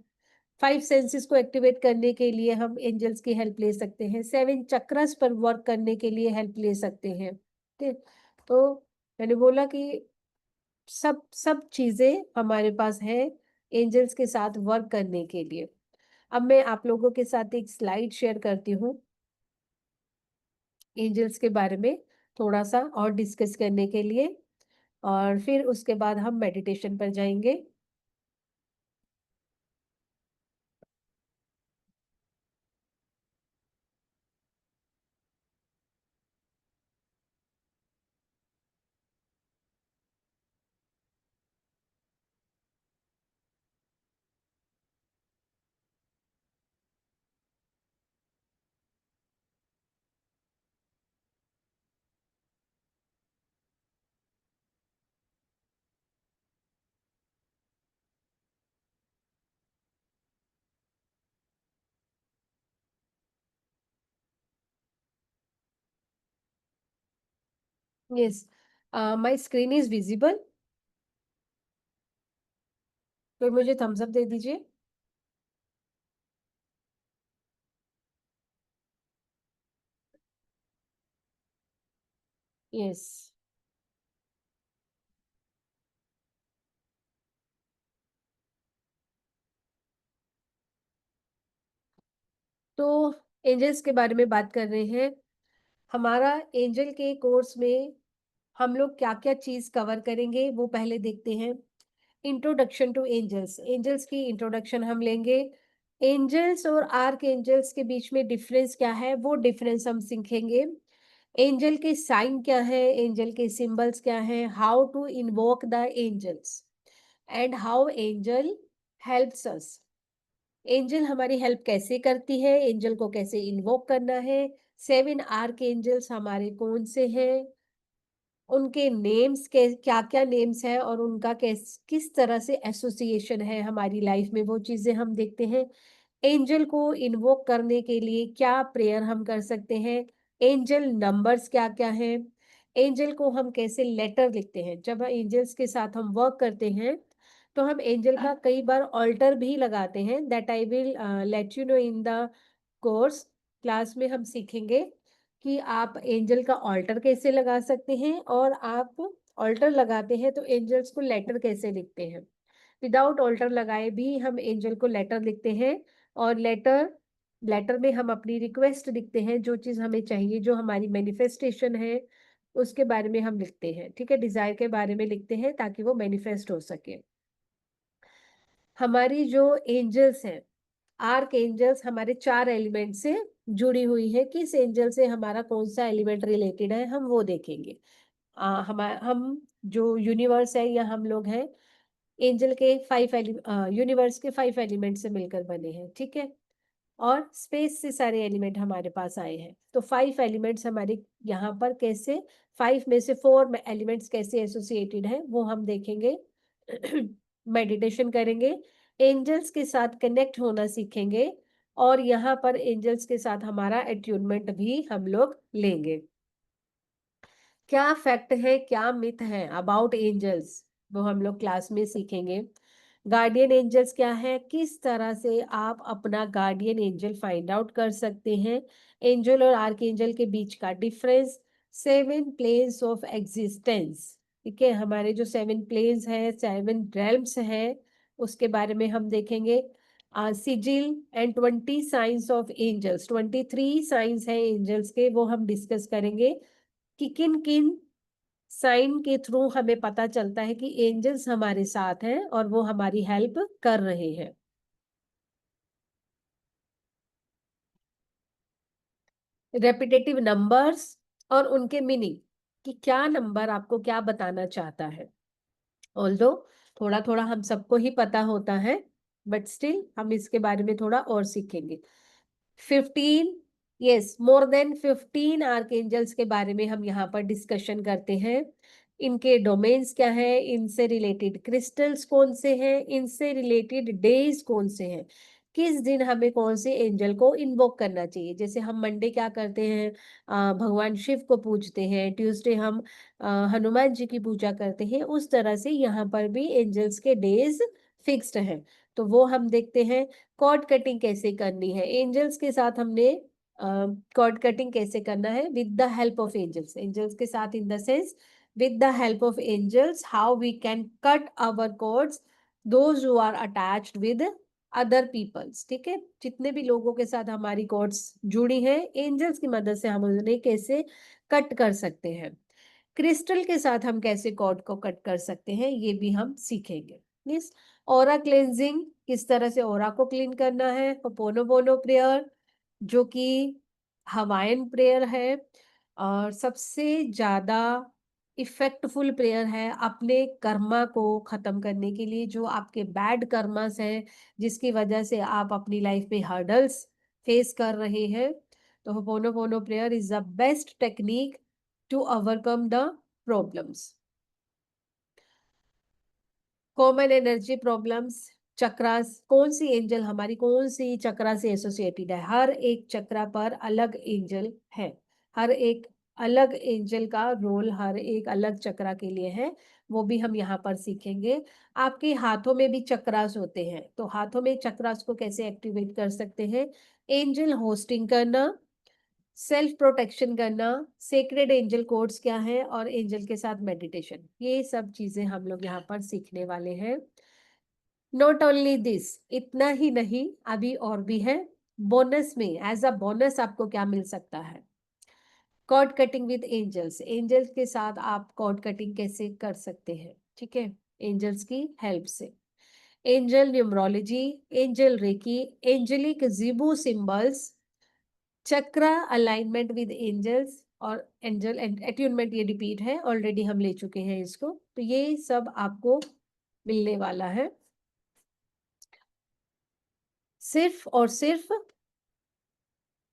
5 सेंसेस को एक्टिवेट करने के लिए हम एंजल्स की हेल्प ले सकते हैं। 7 चक्रस पर वर्क करने के लिए हेल्प ले सकते हैं। ठीक, तो मैंने बोला कि सब सब चीजें हमारे पास है एंजल्स के साथ वर्क करने के लिए। अब मैं आप लोगों के साथ एक स्लाइड शेयर करती हूँ एंजल्स के बारे में, थोड़ा सा और डिस्कस करने के लिए, और फिर उसके बाद हम मेडिटेशन पर जाएंगे। Yes, my screen is visible, तो मुझे थम्स अप दे दीजिए। यस, तो एंजल्स के बारे में बात कर रहे हैं। हमारा एंजल के कोर्स में हम लोग क्या क्या चीज कवर करेंगे वो पहले देखते हैं। इंट्रोडक्शन टू एंजल्स, एंजल्स की इंट्रोडक्शन हम लेंगे। एंजल्स और आर्क एंजल्स के बीच में डिफरेंस क्या है वो डिफरेंस हम सीखेंगे। एंजल के साइन क्या है, एंजल के सिंबल्स क्या है, how to invoke the angels and how angel helps us. Angel हमारी हेल्प कैसे करती है, एंजल को कैसे इन्वोक करना है, 7 आर्क एंजल्स हमारे कौन से हैं, उनके नेम्स के क्या क्या नेम्स हैं और उनका किस तरह से एसोसिएशन है हमारी लाइफ में, वो चीजें हम देखते हैं। एंजल को इन्वोक करने के लिए क्या प्रेयर हम कर सकते हैं, एंजल नंबर्स क्या क्या हैं, एंजल को हम कैसे लेटर लिखते हैं। जब एंजल्स के साथ हम वर्क करते हैं तो हम एंजल का कई बार ऑल्टर भी लगाते हैं, that I will let you know in the course. Class में हम सीखेंगे कि आप एंजल का ऑल्टर कैसे लगा सकते हैं, और आप ऑल्टर लगाते हैं तो एंजल्स को लेटर कैसे लिखते हैं। विदाउट ऑल्टर लगाए भी हम एंजल को लेटर लिखते हैं, और लेटर लेटर में हम अपनी रिक्वेस्ट लिखते हैं, जो चीज हमें चाहिए, जो हमारी मैनिफेस्टेशन है उसके बारे में हम लिखते हैं। ठीक है, डिजायर के बारे में लिखते हैं ताकि वो मैनिफेस्ट हो सके। हमारी जो एंजल्स हैं, आर्क एंजल्स, हमारे 4 एलिमेंट से जुड़ी हुई है। किस एंजल से हमारा कौन सा एलिमेंट रिलेटेड है हम वो देखेंगे। हम जो यूनिवर्स है या हम लोग हैं, एंजल के 5 यूनिवर्स के 5 एलिमेंट से मिलकर बने हैं। ठीक है, और स्पेस से सारे एलिमेंट हमारे पास आए हैं, तो 5 एलिमेंट्स हमारे यहाँ पर कैसे, 5 में से 4 एलिमेंट्स कैसे एसोसिएटेड है वो हम देखेंगे। मेडिटेशन करेंगे, एंजल्स के साथ कनेक्ट होना सीखेंगे, और यहाँ पर एंजल्स के साथ हमारा अट्यूनमेंट भी हम लोग लेंगे। क्या फैक्ट है क्या मिथ है अबाउट एंजल्स वो हम लोग क्लास में सीखेंगे। गार्डियन एंजल्स क्या है, किस तरह से आप अपना गार्डियन एंजल फाइंड आउट कर सकते हैं, एंजल और आर्क एंजल के बीच का डिफरेंस, 7 प्लेन्स ऑफ एग्जिस्टेंस। ठीक है, हमारे जो 7 प्लेन्स हैं, 7 रेल्म्स हैं, उसके बारे में हम देखेंगे। Sigil and 20 science of angels, 23 science हैं एंजल्स के, वो हम डिस्कस करेंगे कि किन किन साइन के थ्रू हमें पता चलता है कि एंजल्स हमारे साथ हैं और वो हमारी हेल्प कर रहे हैं। रेपिटेटिव नंबर्स और उनके मीनिंग, कि क्या नंबर आपको क्या बताना चाहता है। ऑल्दो थोड़ा थोड़ा हम सबको ही पता होता है, बट स्टिल हम इसके बारे में थोड़ा और सीखेंगे। 15, यस, मोर देन 15 आर्कएंजल्स के बारे में हम यहाँ पर डिस्कशन करते हैं। इनके डोमेन्स क्या है, इनसे रिलेटेड क्रिस्टल्स कौन से हैं, इनसे रिलेटेड डेज कौन से हैं, किस दिन हमें कौन से एंजल को इन्वोक करना चाहिए। जैसे हम मंडे क्या करते हैं, भगवान शिव को पूजते हैं, ट्यूसडे हम हनुमान जी की पूजा करते हैं, उस तरह से यहाँ पर भी एंजल्स के डेज फिक्स्ड हैं। तो वो हम देखते हैं। कॉर्ड कटिंग कैसे करनी है एंजल्स के साथ, हमने कॉर्ड कटिंग कैसे करना है with the help of angels, angels के साथ in the sense with the help of angels, how we can cut our cords those who are attached with other peoples. ठीक है, जितने भी लोगों के साथ हमारी कॉर्ड्स जुड़ी हैं, एंजल्स की मदद से हम उन्हें कैसे कट कर सकते हैं। क्रिस्टल के साथ हम कैसे कॉर्ड को कट कर सकते हैं, ये भी हम सीखेंगे। यस, ऑरा क्लेंजिंग, किस तरह से ऑरा को क्लीन करना है। होपोनोपोनो प्रेयर, जो कि हवायन प्रेयर है और सबसे ज्यादा इफेक्टफुल प्रेयर है अपने कर्मा को खत्म करने के लिए, जो आपके बैड कर्मास हैं, जिसकी वजह से आप अपनी लाइफ में हर्डल्स फेस कर रहे हैं। तो ho'oponopono prayer is the best technique to overcome the problems. Common energy problems, chakras, कौन सी एंजल हमारी कौन सी चक्रा से एसोसिएटेड है। हर एक चक्रा पर अलग एंजल है, हर एक अलग एंजल का रोल हर एक अलग चक्रा के लिए है, वो भी हम यहाँ पर सीखेंगे। आपके हाथों में भी चक्रास होते हैं, तो हाथों में चक्रास को कैसे एक्टिवेट कर सकते हैं। एंजल होस्टिंग करना, सेल्फ प्रोटेक्शन करना, सेक्रेड एंजल कोड्स क्या है, और एंजल के साथ मेडिटेशन, ये सब चीजें हम लोग यहाँ पर सीखने वाले हैं। नॉट ओनली दिस, इतना ही नहीं, अभी और भी है। बोनस में एज अ बोनस आपको क्या मिल सकता है, cord cutting with angels, angels के साथ आप कॉर्ड कटिंग कैसे कर सकते हैं। ठीक है, एंजल्स की हेल्प से। Angel numerology, angel reiki, angelic Jibu symbols, chakra alignment with angels और एंजल एट्यूनमेंट, ये रिपीट है, ऑलरेडी हम ले चुके हैं इसको, तो ये सब आपको मिलने वाला है सिर्फ और सिर्फ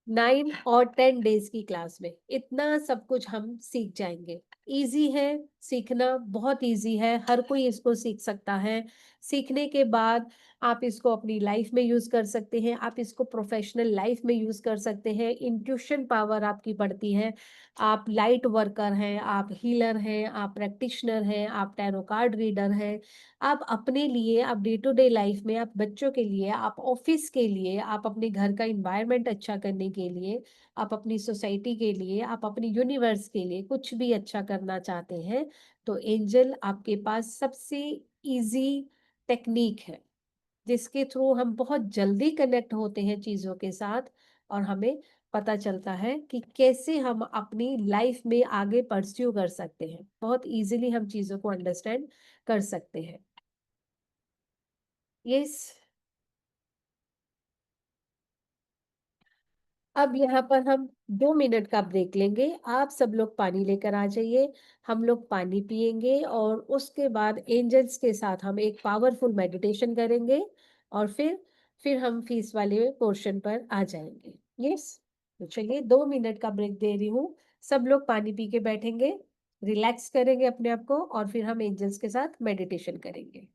9 और 10 डेज की क्लास में। इतना सब कुछ हम सीख जाएंगे। इजी है सीखना, बहुत इजी है, हर कोई इसको सीख सकता है। सीखने के बाद आप इसको अपनी लाइफ में यूज कर सकते हैं, आप इसको प्रोफेशनल लाइफ में यूज कर सकते हैं। इंट्यूशन पावर आपकी बढ़ती है। आप लाइट वर्कर हैं, आप हीलर हैं, आप प्रैक्टिशनर हैं, आप टैरो कार्ड रीडर हैं। आप अपने लिए, आप डे टू डे लाइफ में, आप बच्चों के लिए, आप ऑफिस के लिए, आप अपने घर का इन्वायरमेंट अच्छा करने के लिए, आप अपनी सोसाइटी के लिए, आप अपनी यूनिवर्स के लिए कुछ भी अच्छा करना चाहते हैं, तो एंजल आपके पास सबसे इजी टेक्निक है, जिसके थ्रू हम बहुत जल्दी कनेक्ट होते हैं चीजों के साथ, और हमें पता चलता है कि कैसे हम अपनी लाइफ में आगे परस्यू कर सकते हैं। बहुत इजीली हम चीजों को अंडरस्टैंड कर सकते हैं। यस, अब यहाँ पर हम 2 मिनट का ब्रेक लेंगे। आप सब लोग पानी लेकर आ जाइए, हम लोग पानी पियेंगे और उसके बाद एंजल्स के साथ हम एक पावरफुल मेडिटेशन करेंगे, और फिर हम फीस वाले पोर्शन पर आ जाएंगे। यस, तो चलिए 2 मिनट का ब्रेक दे रही हूँ। सब लोग पानी पी के बैठेंगे, रिलैक्स करेंगे अपने आप को, और फिर हम एंजल्स के साथ मेडिटेशन करेंगे।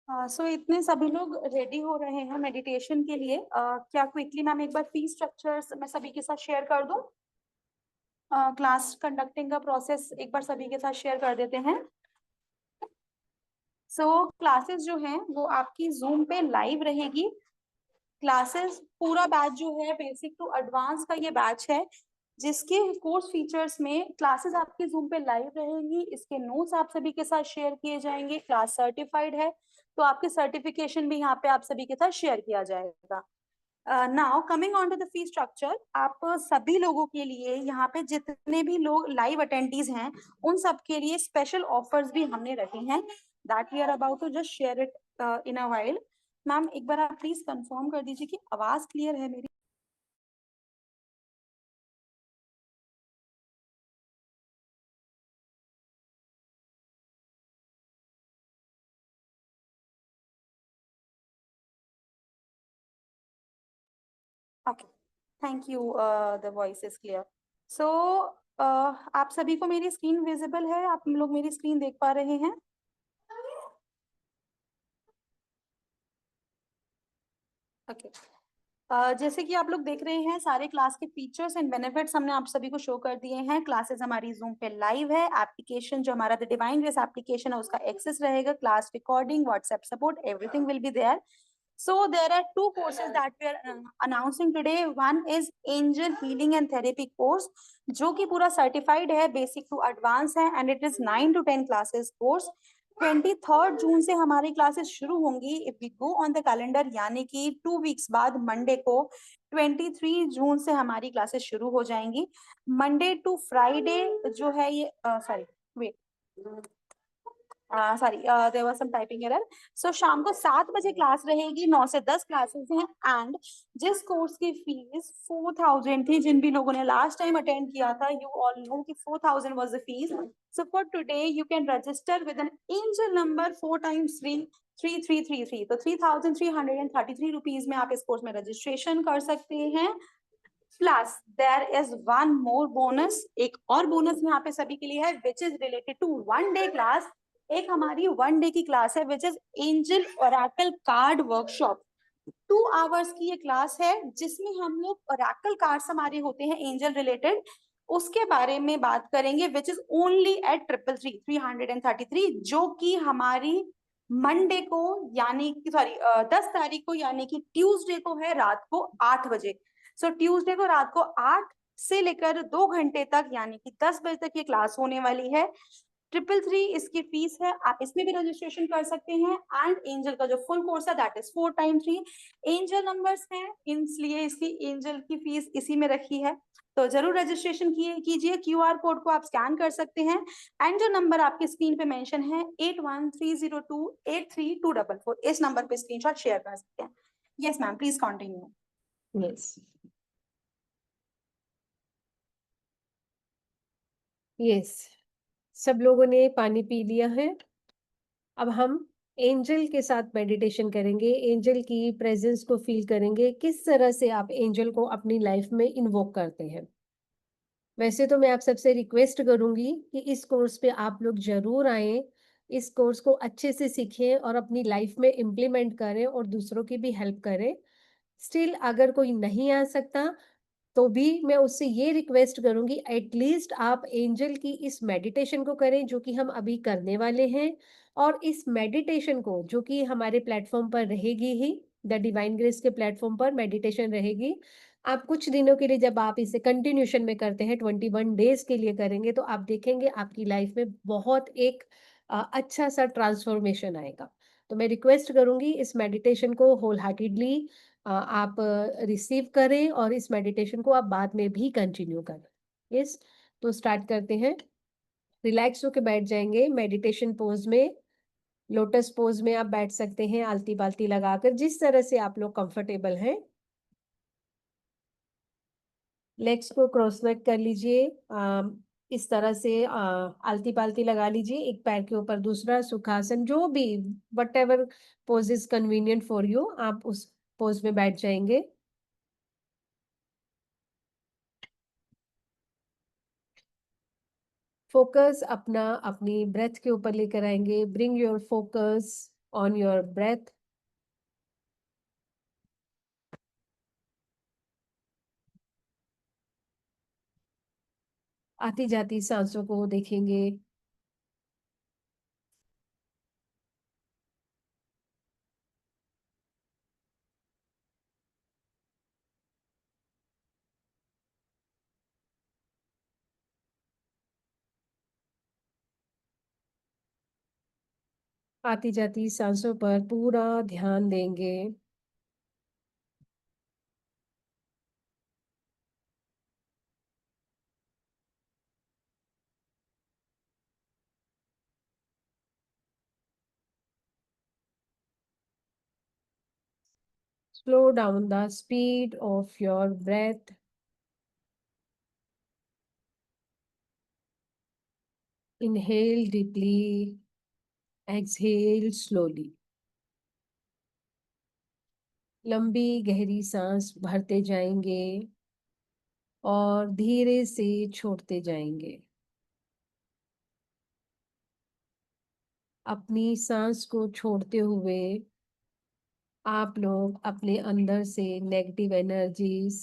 सो इतने सभी लोग रेडी हो रहे हैं मेडिटेशन के लिए। क्या क्विकली मैम एक बार फी स्ट्रक्चर्स मैं सभी के साथ शेयर कर दूं? क्लास कंडक्टिंग का प्रोसेस एक बार सभी के साथ शेयर कर देते हैं। सो क्लासेस जो हैं वो आपकी जूम पे लाइव रहेगी। क्लासेस पूरा बैच जो है बेसिक टू एडवांस का ये बैच है, जिसके कोर्स फीचर्स में क्लासेस आपकी जूम पे लाइव रहेंगी, इसके नोट्स आप सभी के साथ शेयर किए जाएंगे, क्लास सर्टिफाइड है तो आपके सर्टिफिकेशन भी यहाँ पे आप सभी के साथ शेयर किया जाएगा। Now coming on to the fee structure, आप सभी लोगों के लिए यहाँ पे जितने भी लोग लाइव अटेंडीज हैं उन सब के लिए स्पेशल ऑफर्स भी हमने रखे हैं, that we are about to just share it in a while. Ma'am एक बार आप प्लीज कंफर्म कर दीजिए कि आवाज क्लियर है मेरी। Okay, thank you, the voice is clear. So आप सभी को मेरी स्क्रीन विजिबल है? आप लोग मेरी स्क्रीन देख पा रहे हैं? ओके, जैसे कि आप लोग देख रहे हैं सारे क्लास के फीचर्स एंड बेनिफिट्स हमने आप सभी को शो कर दिए हैं। क्लासेस हमारी जूम पे लाइव है, एप्लीकेशन जो हमारा द डिवाइन ग्रेस एप्लीकेशन है उसका एक्सेस रहेगा, class recording, WhatsApp support, everything will be there. So there are two courses that we are announcing today. One is Angel Healing and Therapy course, जो कि पूरा certified है, basic to advanced है, and it is 9 to 10 classes course। 23rd जून से हमारी classes शुरू होंगी if we go on the calendar, यानी कि 2 वीक्स बाद मंडे को 23 जून से हमारी क्लासेस शुरू हो जाएंगी। मंडे टू फ्राइडे जो है ये sorry wait sorry there was some typing error. So शाम को 7 बजे क्लास रहेगी, 9 से 10 क्लासेस हैं। एंड जिस कोर्स की फीस 4000 थी, जिन भी लोगों ने लास्ट टाइम अटेंड किया था, यू ऑल नो कि 4000 was the fees. So for today you can register with an angel number 4 times 3 3333, तो 3333 रुपीज में आप इस कोर्स में रजिस्ट्रेशन कर सकते हैं। Plus there is one more bonus, एक और बोनस यहाँ पे सभी के लिए है, which is related to 1 day class. एक हमारी 1 डे की क्लास है which is angel oracle card workshop. 2 hours की ये क्लास है जिसमें हम लोग ओरेकल कार्ड्स हमारे होते हैं एंजल रिलेटेड, उसके बारे में बात करेंगे, विच इज ओनली एट 333 जो कि हमारी मंडे को यानी कि सॉरी 10 तारीख को यानी कि ट्यूसडे को है रात को 8 बजे। सो ट्यूसडे को रात को 8 से लेकर 2 घंटे तक यानी कि 10 बजे तक ये क्लास होने वाली है। 333 इसकी फीस है, आप इसमें भी रजिस्ट्रेशन कर सकते हैं। एंड एंजल का जो फुल कोर्स है that is 4 times 3 angel numbers हैं, इसलिए इसकी एंजल की फीस इसी में रखी है। तो जरूर रजिस्ट्रेशन कीजिए, क्यूआर कोड को आप स्कैन कर सकते हैं। एंड जो नंबर आपकी स्क्रीन पे मेंशन है 8130283244, इस नंबर पे स्क्रीनशॉट शेयर कर सकते हैं। Yes ma'am, please continue.
Yes yes, सब लोगों ने पानी पी लिया है। अब हम एंजल के साथ मेडिटेशन करेंगे, एंजल की प्रेजेंस को फील करेंगे, किस तरह से आप एंजल को अपनी लाइफ में इन्वोक करते हैं। वैसे तो मैं आप सबसे रिक्वेस्ट करूंगी कि इस कोर्स पे आप लोग जरूर आए, इस कोर्स को अच्छे से सीखें और अपनी लाइफ में इम्प्लीमेंट करें और दूसरों की भी हेल्प करें। स्टिल अगर कोई नहीं आ सकता तो भी मैं उससे ये रिक्वेस्ट करूंगी एटलीस्ट आप एंजल की इस मेडिटेशन को करें जो कि हम अभी करने वाले हैं। और इस मेडिटेशन को जो कि हमारे प्लेटफॉर्म पर रहेगी ही, द डिवाइन ग्रेस के प्लेटफॉर्म पर मेडिटेशन रहेगी। आप कुछ दिनों के लिए जब आप इसे कंटिन्यूशन में करते हैं, 21 डेज के लिए करेंगे, तो आप देखेंगे आपकी लाइफ में बहुत एक अच्छा सा ट्रांसफॉर्मेशन आएगा। तो मैं रिक्वेस्ट करूंगी इस मेडिटेशन को होल हार्टेडली आप रिसीव करें और इस मेडिटेशन को आप बाद में भी कंटिन्यू करें। यस, तो स्टार्ट करते हैं। रिलैक्स होकर बैठ जाएंगे मेडिटेशन पोज में, लोटस पोज में आप बैठ सकते हैं, आलती पालती लगाकर, जिस तरह से आप लोग कंफर्टेबल हैं। लेग्स को क्रॉसलेग कर लीजिए, इस तरह से आलती पालती लगा लीजिए, एक पैर के ऊपर दूसरा, सुखासन, जो भी what ever pose is convenient for you, आप उस पोज में बैठ जाएंगे। फोकस अपना अपनी ब्रेथ के ऊपर लेकर आएंगे। Bring your focus on your breath. आती जाती सांसों को देखेंगे। आती जाती सांसों पर पूरा ध्यान देंगे। Slow down the speed of your breath. Inhale deeply, exhale slowly. लंबी गहरी सांस भरते जाएंगे और धीरे से छोड़ते जाएंगे। अपनी सांस को छोड़ते हुए आप लोग अपने अंदर से negative energies,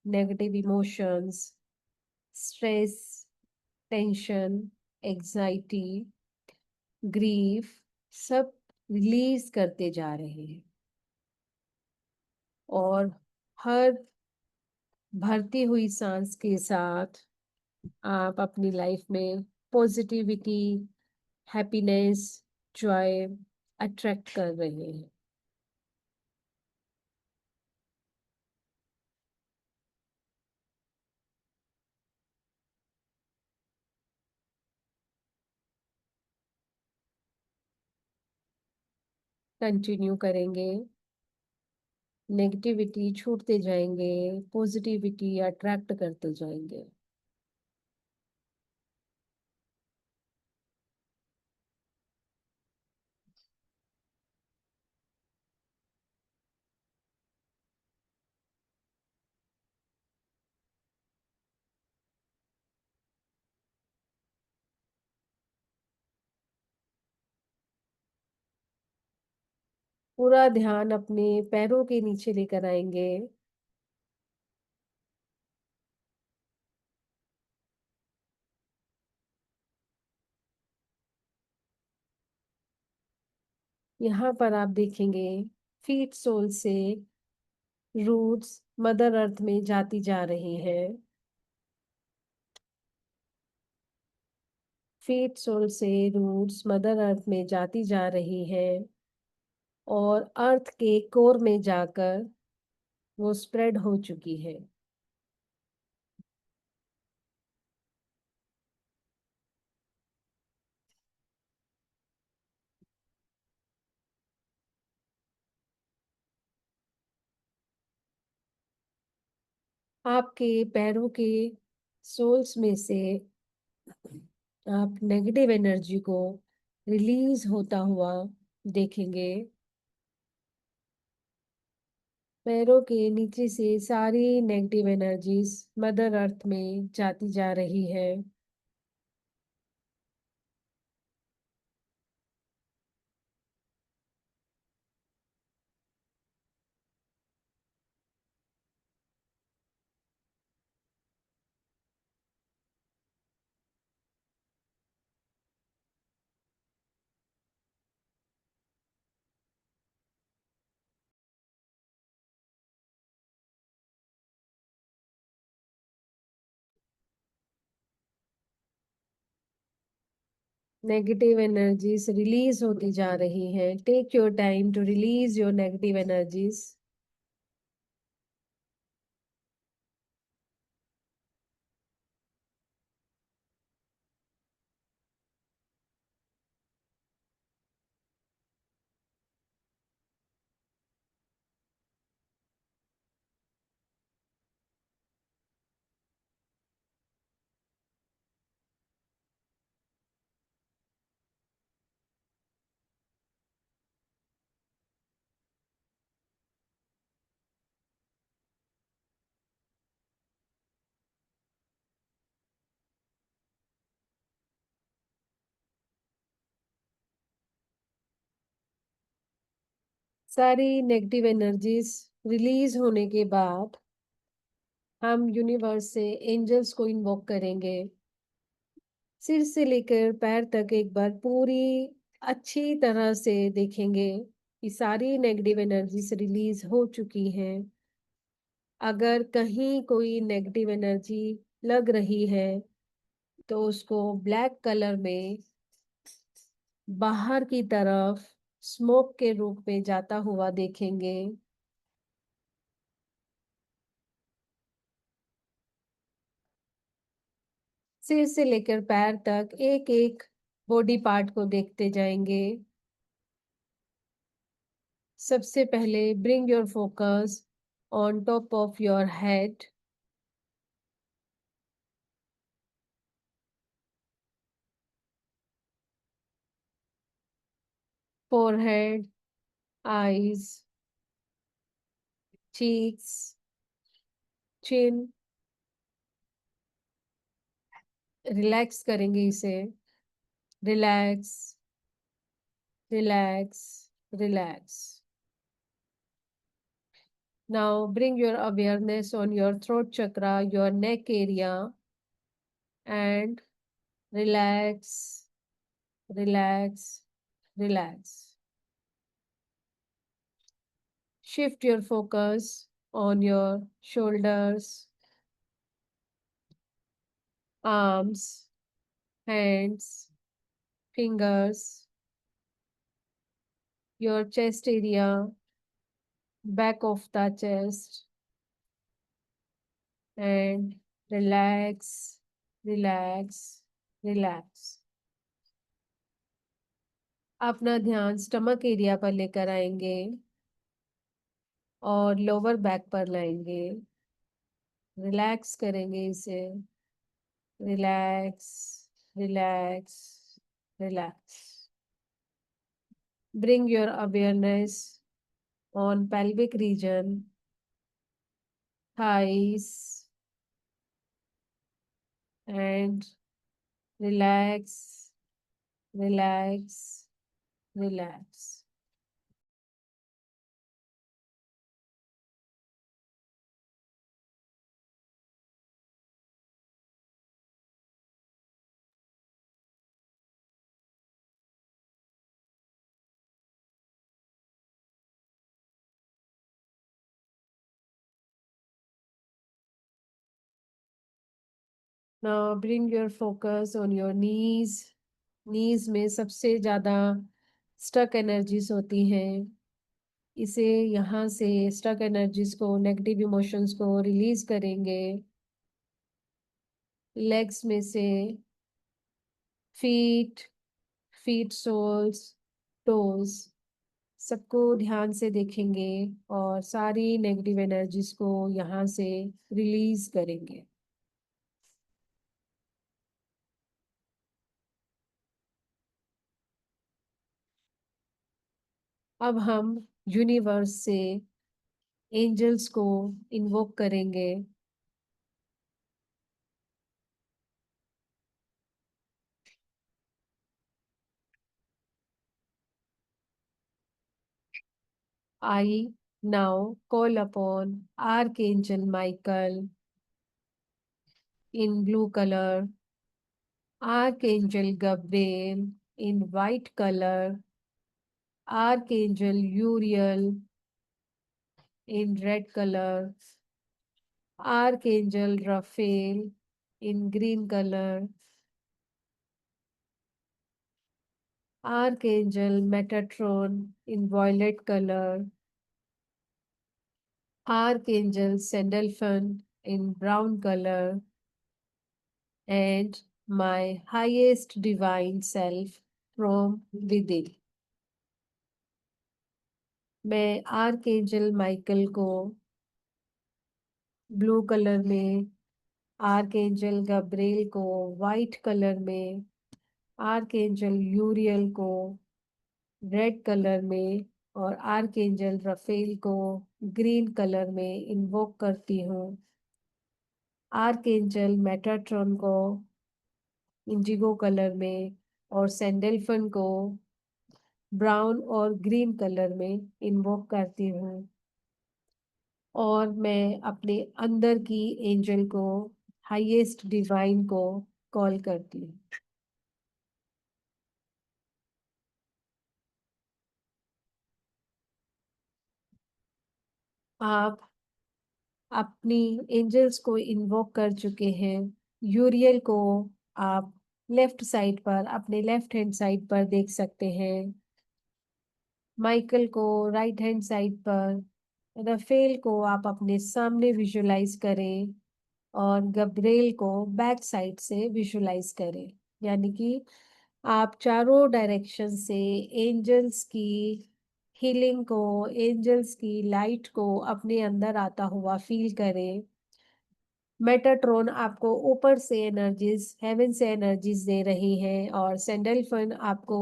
negative emotions, stress, tension, anxiety, grief सब रिलीज करते जा रहे हैं। और हर भरती हुई सांस के साथ आप अपनी लाइफ में पॉजिटिविटी, हैप्पीनेस, जॉय अट्रैक्ट कर रहे हैं। कंटिन्यू करेंगे। नेगेटिविटी छूटते जाएंगे, पॉजिटिविटी अट्रैक्ट करते जाएंगे। पूरा ध्यान अपने पैरों के नीचे लेकर आएंगे। यहाँ पर आप देखेंगे फीट सोल से रूट्स मदर अर्थ में जाती जा रही हैं। फीट सोल से रूट्स मदर अर्थ में जाती जा रही हैं और अर्थ के कोर में जाकर वो स्प्रेड हो चुकी है। आपके पैरों के सोल्स में से आप नेगेटिव एनर्जी को रिलीज होता हुआ देखेंगे। पैरों के नीचे से सारी नेगेटिव एनर्जीज मदर अर्थ में जाती जा रही है। नेगेटिव एनर्जीज रिलीज होती जा रही हैं। Take your time to release your negative energies. सारी नेगेटिव एनर्जीज रिलीज होने के बाद हम यूनिवर्स से एंजल्स को इन्वोक करेंगे। सिर से लेकर पैर तक एक बार पूरी अच्छी तरह से देखेंगे कि सारी नेगेटिव एनर्जीज रिलीज हो चुकी हैं। अगर कहीं कोई नेगेटिव एनर्जी लग रही है तो उसको ब्लैक कलर में बाहर की तरफ स्मोक के रूप में जाता हुआ देखेंगे। सिर से लेकर पैर तक एक एक बॉडी पार्ट को देखते जाएंगे। सबसे पहले bring your focus on top of your head. Forehead, eyes, cheeks, chin। Relax करेंगे इसे। Relax, relax, relax. Now bring your awareness on your throat chakra, your neck area, and relax, relax, relax. Shift your focus on your shoulders, arms, hands, fingers, your chest area, back of the chest, and relax, relax, relax. अपना ध्यान stomach area पर लेकर आएंगे और lower back पर लाएंगे। Relax करेंगे इसे। Relax, relax, relax. Bring your awareness on pelvic region, thighs, and relax, relax, relax. Now bring your focus on your knees. Knees में सबसे ज़्यादा स्टक एनर्जीज होती हैं। इसे यहाँ से स्टक एनर्जीज को, नेगेटिव इमोशंस को रिलीज करेंगे। लेग्स में से फीट, फीट सोल्स, टोज, सबको ध्यान से देखेंगे और सारी नेगेटिव एनर्जीज को यहाँ से रिलीज करेंगे। अब हम यूनिवर्स से एंजल्स को इन्वोक करेंगे। I now call upon Archangel Michael in blue color, Archangel Gabriel in white color, Archangel Uriel in red color, Archangel Raphael in green color, Archangel Metatron in violet color, Archangel Sandalphon in brown color, and my highest divine self from within. मैं archangel Michael को blue colour में, archangel Gabriel को white colour में, archangel यूरियल को red colour में और archangel Rafale को green colour में इन्वोक करती हूँ। आर्कएंजल मेटाट्रॉन को इंडिगो कलर में और सैंडल्फन को ब्राउन और ग्रीन कलर में इन्वोक करती हूँ और मैं अपने अंदर की एंजल को, हाईएस्ट डिवाइन को कॉल करती हूँ। आप अपनी एंजल्स को इन्वोक कर चुके हैं। यूरियल को आप लेफ्ट साइड पर, अपने लेफ्ट हैंड साइड पर देख सकते हैं। माइकल को राइट हैंड साइड पर, रफेल को आप अपने सामने विजुलाइज करें और गब्रिएल को बैक साइड से विजुलाइज करें। यानी कि आप चारों डायरेक्शन से एंजल्स की हीलिंग को, एंजल्स की लाइट को अपने अंदर आता हुआ फील करें। मेटाट्रॉन आपको ऊपर से एनर्जीज, हेवन से एनर्जीज दे रही है और सैंडलफन आपको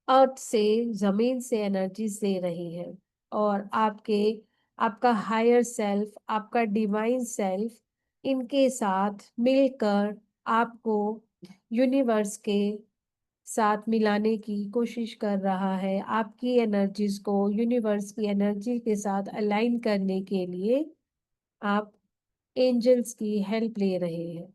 अर्थ से, जमीन से एनर्जीज दे रही है। और आपका हायर सेल्फ, आपका डिवाइन सेल्फ इनके साथ मिलकर आपको यूनिवर्स के साथ मिलाने की कोशिश कर रहा है। आपकी एनर्जीज को यूनिवर्स की एनर्जी के साथ अलाइन करने के लिए आप एंजल्स की हेल्प ले रहे हैं।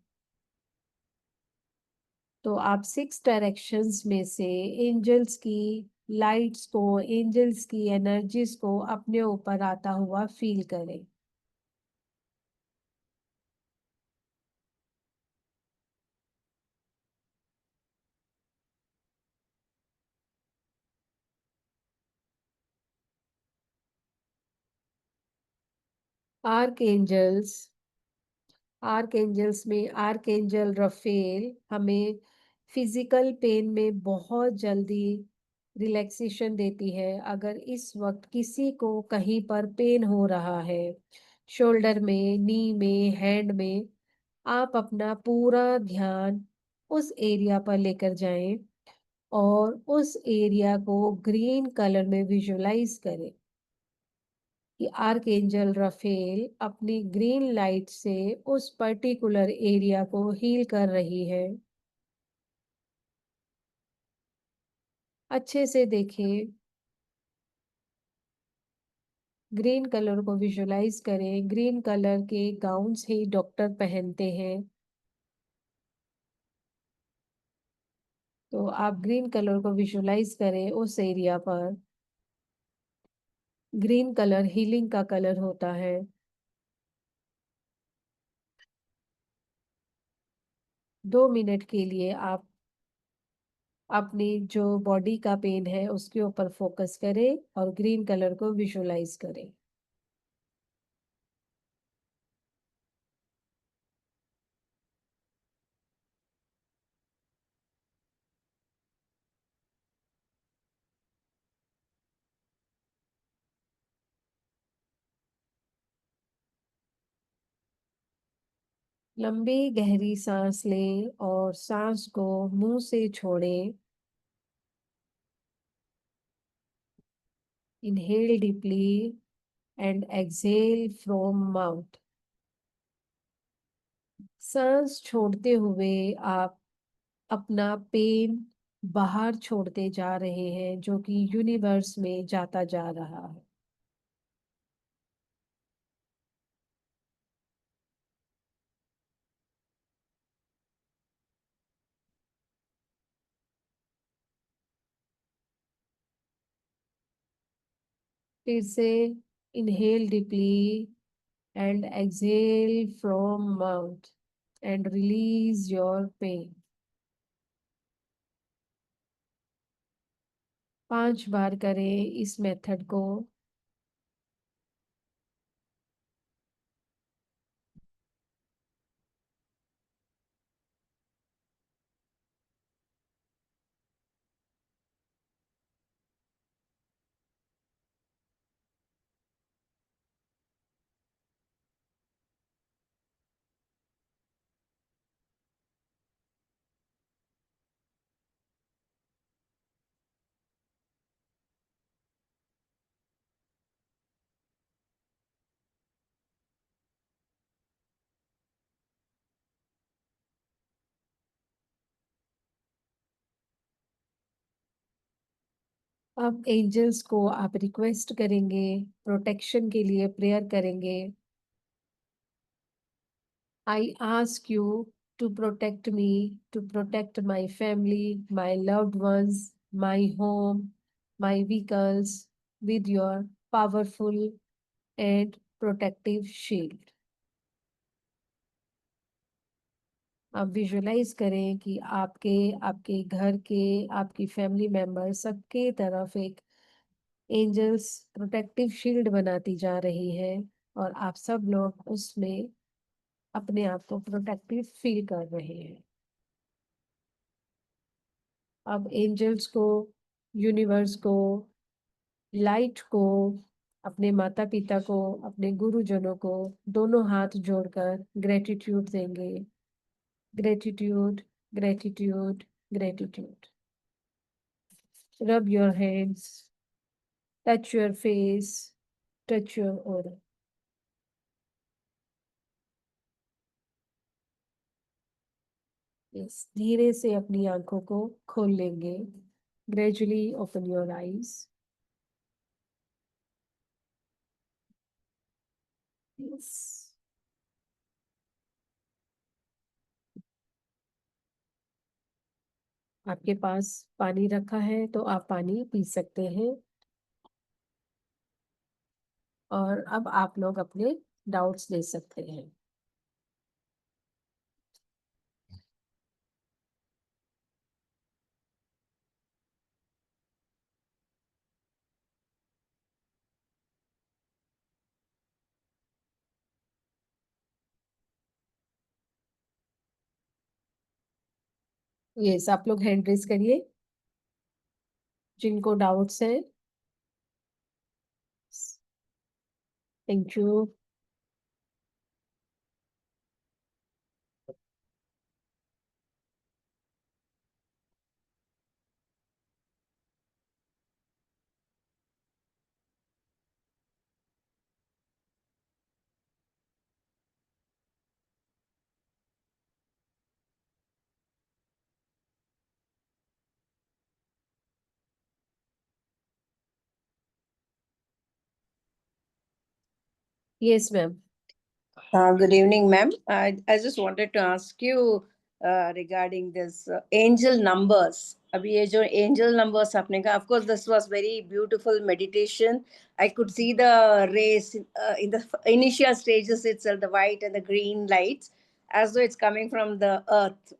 तो आप 6 डायरेक्शंस में से एंजल्स की लाइट्स को, एंजल्स की एनर्जीज को अपने ऊपर आता हुआ फील करें। आर्क एंजल्स, आर्क एंजल्स में आर्क एंजल रफेल हमें फिजिकल पेन में बहुत जल्दी रिलैक्सेशन देती है। अगर इस वक्त किसी को कहीं पर पेन हो रहा है, शोल्डर में, नी में, हैंड में, आप अपना पूरा ध्यान उस एरिया पर लेकर जाएं और उस एरिया को ग्रीन कलर में विजुलाइज करें कि आर्क एंजल रफेल अपनी ग्रीन लाइट से उस पर्टिकुलर एरिया को हील कर रही है। अच्छे से देखें, ग्रीन कलर को विजुलाइज करें। ग्रीन कलर के गाउन्स ही डॉक्टर पहनते हैं, तो आप ग्रीन कलर को विजुलाइज करें उस एरिया पर। ग्रीन कलर हीलिंग का कलर होता है। 2 मिनट के लिए आप अपनी जो बॉडी का पेन है उसके ऊपर फोकस करें और ग्रीन कलर को विजुलाइज करें। लंबी गहरी सांस लें और सांस को मुंह से छोड़ें। Inhale deeply and exhale from mouth. सांस छोड़ते हुए आप अपना पेन बाहर छोड़ते जा रहे हैं, जो कि यूनिवर्स में जाता जा रहा है। फिर से inhale deeply and exhale from mouth and release your pain। 5 बार करें इस मेथड को। अब एंजल्स को आप रिक्वेस्ट करेंगे, प्रोटेक्शन के लिए प्रेयर करेंगे। I ask you to protect me, to protect my family, my loved ones, my home, my vehicles with your powerful and protective shield. आप विजुअलाइज करें कि आपके आपके घर के आपकी फैमिली मेंबर सबके तरफ एक एंजल्स प्रोटेक्टिव शील्ड बनाती जा रही है और आप सब लोग उसमें अपने आप को प्रोटेक्टिव फील कर रहे हैं। अब एंजल्स को, यूनिवर्स को, लाइट को, अपने माता पिता को, अपने गुरुजनों को दोनों हाथ जोड़कर ग्रेटिट्यूड देंगे। Gratitude, gratitude, gratitude. Rub your hands, touch your face, touch your aura. Yes, धीरे से अपनी आंखों को खोल लेंगे। Gradually open your eyes. Yes. आपके पास पानी रखा है तो आप पानी पी सकते हैं। और अब आप लोग अपने डाउट्स दे सकते हैं। यस, आप लोग हैंड रेज करिए जिनको डाउट्स हैं। Thank you. Yes ma'am.
Good evening, ma'am. I just wanted to ask you regarding this angel numbers. अभी ये जो angel numbers आपने कहा, of course, this was very beautiful meditation. I could see the rays in the initial stages itself, the white and the green lights, as though it's coming from the earth.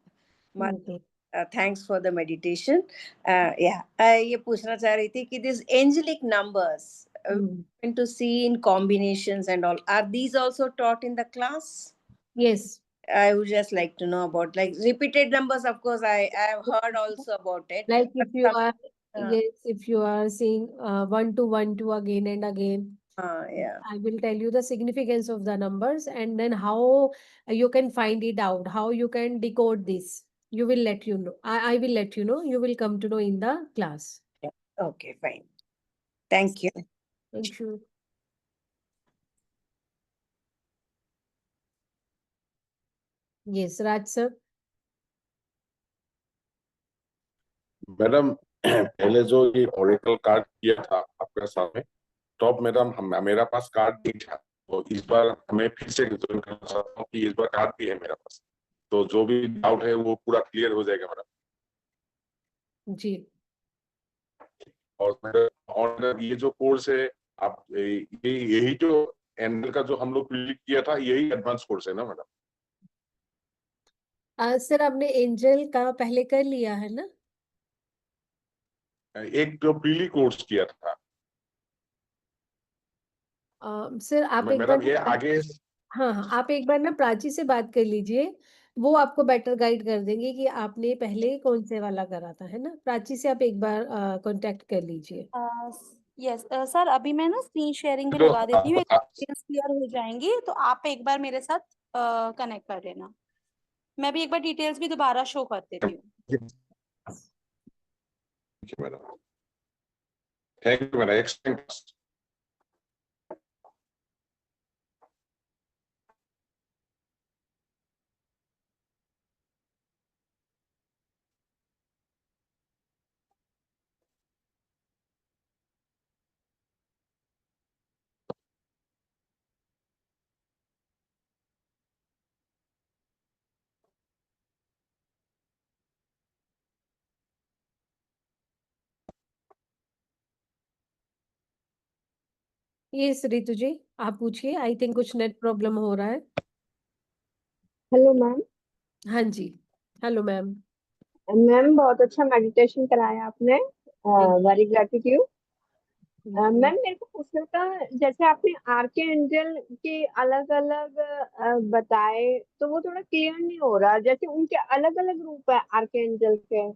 Thanks for the meditation. Yeah, ये पूछना चाह रही थी कि these angelic numbers going to see in combinations and all, are these also taught in the class?
Yes.
I would just like to know about like repeated numbers. Of course, I have heard also about it.
Like if you are
uh,
if you are seeing 1 to 1 to again and again,
yeah.
I will tell you the significance of the numbers and then how you can find it out, how you can decode this. You will let you know. I will let you know. You will come to know in the class.
Yeah. Okay, fine. Thank you.
Thank you. Yes, Raj sir.
Madam पहले जो ये Oracle card किया था आपके सामने, तो अब madam मेरा पास कार्ड नहीं था, तो इस बार हमें फिर से ज्वाइन करना चाहता हूँ कि इस बार कार्ड भी है मेरा पास, तो जो भी डाउट है वो पूरा क्लियर हो जाएगा मैडम
जी।
और मैडम ये जो कोर्स है आप यही जो एंगल का जो हम लोग क्लिक किया था यही एडवांस कोर्स है ना मैडम?
सर आपने एंजल का पहले कर लिया है ना?
एक जो प्रीली कोर्स किया था
सर आप एक
मैडम,
बार
ये आगे
हाँ हाँ, आप एक बार ना प्राची से बात कर लीजिए, वो आपको बेटर गाइड कर देंगे कि आपने पहले कौन से वाला करा था, है ना? प्राची से आप एक बार कांटेक्ट कर लीजिए।
यस सर, अभी मैं ना स्क्रीन शेयरिंग भी
जो
लगा देती हूँ,
आप
क्लियर हो जाएंगी, तो आप एक बार मेरे साथ कनेक्ट कर लेना। मैं भी एक बार डिटेल्स भी दोबारा शो कर देती हूँ।
Madam, thank you madam, extend
yes Ritu ji, आप पूछिए। आई थिंक कुछ नेट प्रॉब्लम हो रहा है।
Hello ma'am.
हाँ जी, हेलो मैम।
मैम बहुत अच्छा मेडिटेशन कराया आपने, वेरी ग्रेटिट्यूड। मैम मेरे को पूछना था, जैसे आपने आर्के एंजल के अलग अलग बताए, तो वो थोड़ा क्लियर नहीं हो रहा। जैसे उनके अलग अलग रूप है आर्के एंजल के,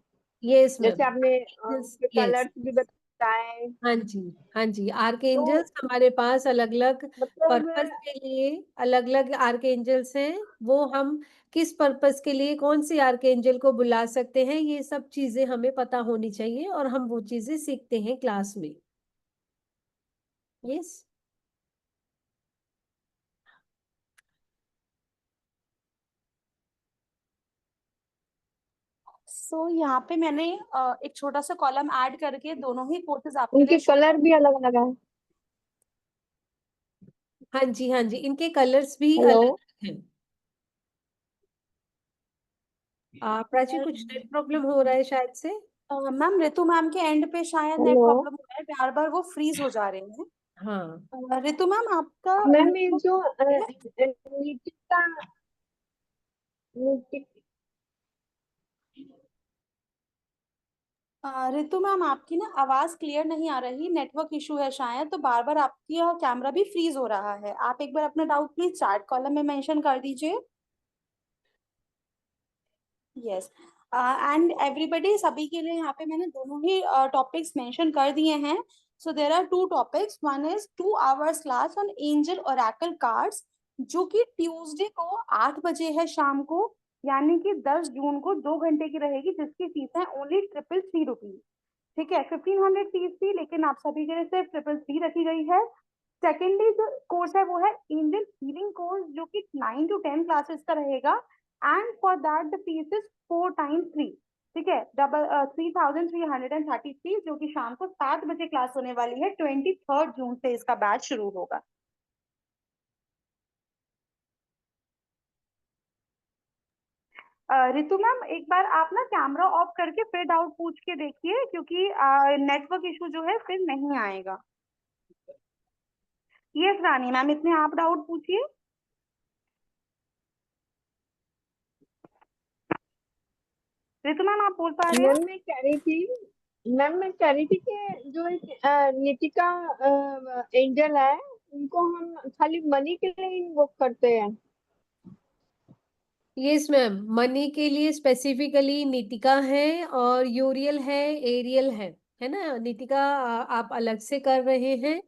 यस मैम।
जैसे आपने
यस
उनके
यस।
कलर्स भी बताए।
हाँ जी, हाँ जी,
तो
आर्कएंजल्स हमारे पास अलग अलग
मतलब
पर्पस के लिए अलग अलग आर्कएंजल्स हैं। वो हम किस पर्पस के लिए कौन सी आर्कएंजल को बुला सकते हैं, ये सब चीजें हमें पता होनी चाहिए, और हम वो चीजें सीखते हैं क्लास में। यस।
सो यहाँ पे मैंने एक छोटा सा कॉलम ऐड करके दोनों ही कोर्सेज आपके
उनके
लिए show
कलर भी अलग अलग है।
हाँ जी, हाँ जी, इनके कलर्स भी
हेलो
अलग हैं। प्राची, कुछ नेट प्रॉब्लम हो रहा है शायद से।
मैम रितु मैम के एंड पे शायद नेट
हेलो
प्रॉब्लम हो रहा है, बार बार वो फ्रीज हो जा रहे हैं।
हाँ,
रितु मैम आपका
मैम, ये
network
जो
है?
निकिता निकि-
रितु मैम आपकी ना आवाज क्लियर नहीं आ रही, नेटवर्क इशू है शायद, तो बार बार आपकी कैमरा भी फ्रीज हो रहा है। आप एक बार अपना डाउट प्लीज चैट कॉलम में मेंशन कर दीजिए। यस एंड एवरीबडी, सभी के लिए यहाँ पे मैंने दोनों ही टॉपिक्स मेंशन कर दिए हैं। So there are two topics, one is 2 hours class on angel oracle cards, जो कि ट्यूसडे को 8 बजे है शाम को, यानी कि 10 जून को 2 घंटे की रहेगी, जिसकी फीस है ओनली 333 रुपीज। ठीक है, 1500 फीस थी, लेकिन आप सभी के लिए सिर्फ 333 रखी गई है। सेकेंडली जो कोर्स है वो है एंजल हीलिंग कोर्स, जो कि 9 to 10 क्लासेस का रहेगा, and for that the fees is 4 times 3। ठीक है, डबल 3333, जो कि शाम को 7 बजे क्लास होने वाली है। 23 जून से इसका बैच शुरू होगा। रितु मैम एक बार आप ना कैमरा ऑफ करके फिर डाउट पूछ के देखिए, क्योंकि नेटवर्क इशू जो है फिर नहीं आएगा। यस रानी मैम, इसमें आप डाउट पूछिए। रितु मैम आप बोल पा रहे हैं?
मैम मैं कह रही थी कि जो एक नितिका एंजल है, उनको हम खाली मनी के लिए इन्वोक करते हैं।
यस मैम, मनी के लिए स्पेसिफिकली नीतिका है, और यूरियल है, एरियल है ना। नीतिका आप अलग से कर रहे हैं,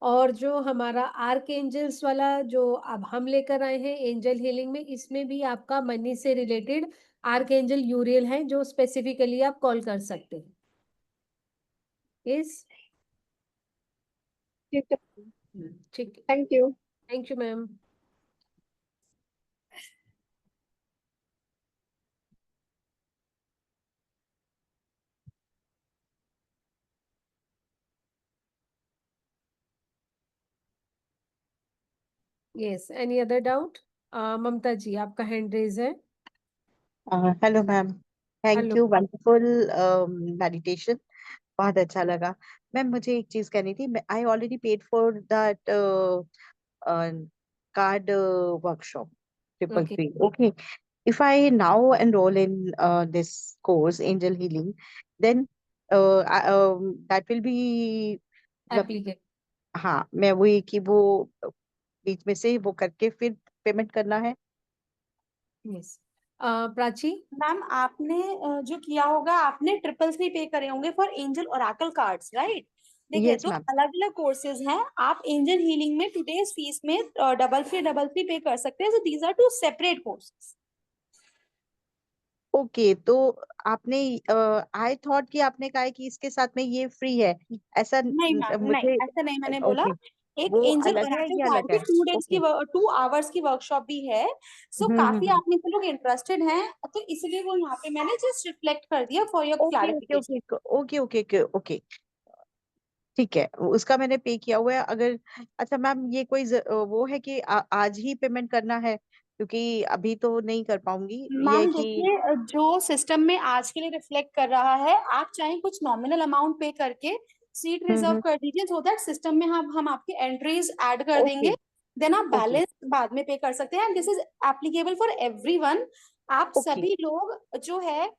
और जो हमारा आर्क एंजल्स वाला जो अब हम लेकर आए हैं एंजल हीलिंग में, इसमें भी आपका मनी से रिलेटेड आर्क एंजल यूरियल है, जो स्पेसिफिकली आप कॉल कर सकते हैं। यस,
ठीक है,
ठीक है,
thank you.
Thank you ma'am. Yes, any other doubt? Mamta ji, आपका हैंड रेज है।
Hello ma'am, thank
hello.
You, wonderful meditation, बहुत अच्छा लगा। मैम मुझे एक चीज कहनी थी, I already paid for that card workshop
okay,
333. Okay, if I now enroll in this course angel healing, then that will be मतलब
एप्लीकेट।
हाँ, मैं वही कि वो बीच में से वो करके फिर पेमेंट करना है।
यस, प्राची।
मैम आपने जो किया होगा, आपने 333 पे करे होंगे for angel oracle cards, right? देखिए,
यस
दो
मैम।
अलग अलग कोर्सेज हैं। आप एंजल हीलिंग में टुडेज फीस में 3333 पे कर सकते हैं। So these are two separate courses.
Okay, तो आपने आई थॉट कि आपने कहा है कि इसके साथ में ये फ्री है, ऐसा
नहीं मैम, नहीं,
मुझे।
ऐसा नहीं मैंने बोला।
ओके,
एक
वो
एंजल
अलग है,
ओरेकल
ये
कार्ड
अलग
की
है।
2 days की
ओके।
2 hours की वर्कशॉप भी है। सो काफी आप में से लोग इंटरेस्टेड हैं, तो इसलिए वो यहाँ पे मैंने जस्ट रिफ्लेक्ट कर दिया for your
okay okay
clarification.
Okay okay okay okay, ठीक है, उसका मैंने पे किया हुआ है। अगर अच्छा मैम, ये कोई वो है कि आज ही पेमेंट करना है, क्योंकि अभी तो नहीं कर पाऊंगी, ये है
मैम
कि
देखिए, जो सिस्टम में आज के लिए रिफ्लेक्ट कर रहा है, आप चाहे कुछ नॉमिनल अमाउंट पे करके सीट रिजर्व कर दीजिए, सो दैट सिस्टम में हम आपके एंट्रीज ऐड कर देंगे,
ओके
देन आप
ओके
बैलेंस बाद में पे कर सकते हैं। And this is applicable for everyone. आप
ओके
सभी लोग जो है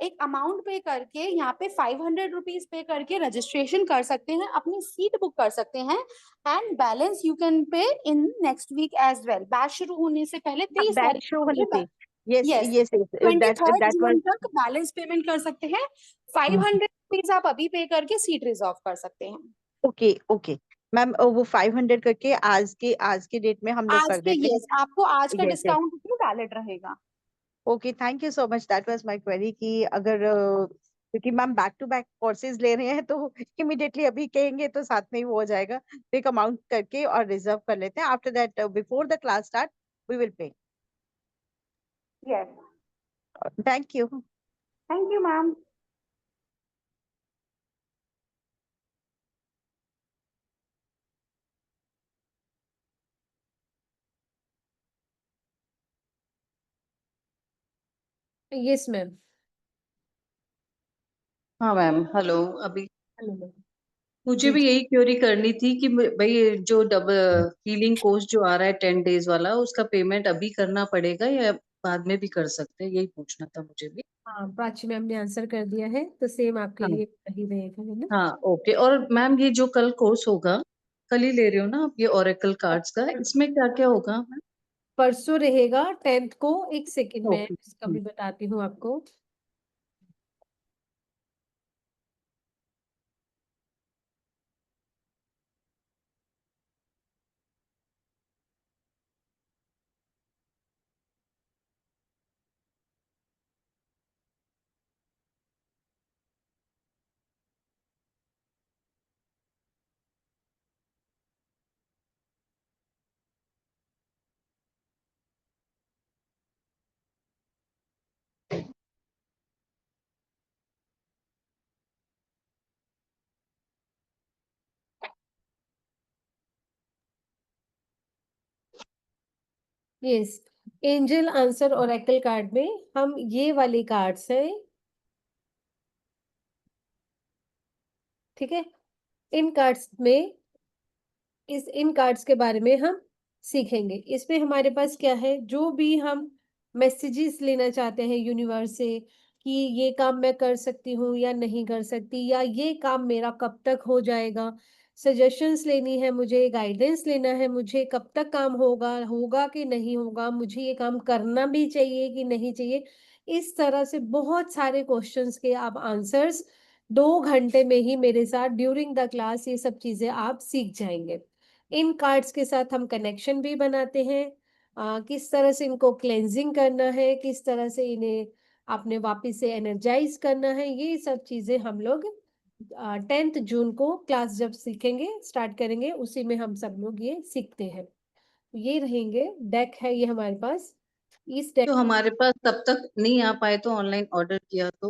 एक अमाउंट पे करके यहाँ पे 500 रुपीज पे करके रजिस्ट्रेशन कर सकते हैं, अपनी सीट बुक कर सकते हैं, and balance you can pay in next week as well. Batch शुरू होने से पहले 30
बैच
तारीख
शो होने पे yes
yes
yes that
23
that
June
was
तक बैलेंस पेमेंट कर सकते हैं। 500 रुपीज आप अभी पे करके सीट रिजर्व कर सकते हैं।
ओके ओके मैम वो 500 करके आज के डेट में हम लोग
आज
कर
के
देते हैं।
यस आपको आज का
यस यस
डिस्काउंट वैलिड रहेगा।
Okay thank you so much that was my query कि अगर क्योंकि ma'am back to back courses ले रहे हैं तो इमीडिएटली अभी कहेंगे तो साथ में ही वो हो जाएगा, तो एक अमाउंट करके और रिजर्व कर लेते हैं, after that before the class start we will pay.
Yes
thank you.
Thank you ma'am.
Yes ma'am.
हाँ मैम हेलो। अभी
हेलो मैम।
मुझे
जी
भी यही क्वेरी करनी थी कि भाई ये जो डबल हीलिंग कोर्स जो आ रहा है 10 डेज वाला, उसका पेमेंट अभी करना पड़ेगा या बाद में भी कर सकते हैं, यही पूछना था मुझे भी।
हाँ, प्राची मैम ने आंसर कर दिया है, तो सेम आपके
हाँ
लिए वही रहेगा, है ना।
हाँ ओके। और मैम ये जो कल कोर्स होगा, कल ही ले रहे हो ना आप, ये ओरेकल कार्ड्स का, इसमें क्या क्या होगा मैम?
परसों रहेगा 10th को। एक सेकंड में
ओके
इसका भी बताती हूँ आपको। Yes, angel answer oracle card में हम ये वाले कार्ड्स हैं, ठीक है। इन कार्ड्स में इन कार्ड्स के बारे में हम सीखेंगे। इसमें हमारे पास क्या है, जो भी हम मैसेजेस लेना चाहते हैं यूनिवर्स से कि ये काम मैं कर सकती हूँ या नहीं कर सकती, या ये काम मेरा कब तक हो जाएगा, सजेशंस लेनी है मुझे, गाइडेंस लेना है मुझे, कब तक काम होगा होगा कि नहीं होगा, मुझे ये काम करना भी चाहिए कि नहीं चाहिए। इस तरह से बहुत सारे क्वेश्चंस के आप आंसर्स 2 घंटे में ही मेरे साथ ड्यूरिंग द क्लास ये सब चीजें आप सीख जाएंगे। इन कार्ड्स के साथ हम कनेक्शन भी बनाते हैं, किस तरह से इनको क्लेंजिंग करना है, किस तरह से इन्हें आपने वापस से एनर्जाइज करना है, ये सब चीजें हम लोग 10th जून को क्लास जब सीखेंगे, स्टार्ट करेंगे, उसी में हम सब लोग ये सीखते हैं। ये रहेंगे, डेक है ये हमारे पास। इस डेक
तो हमारे पास तब तक नहीं आ पाए तो ऑनलाइन ऑर्डर किया तो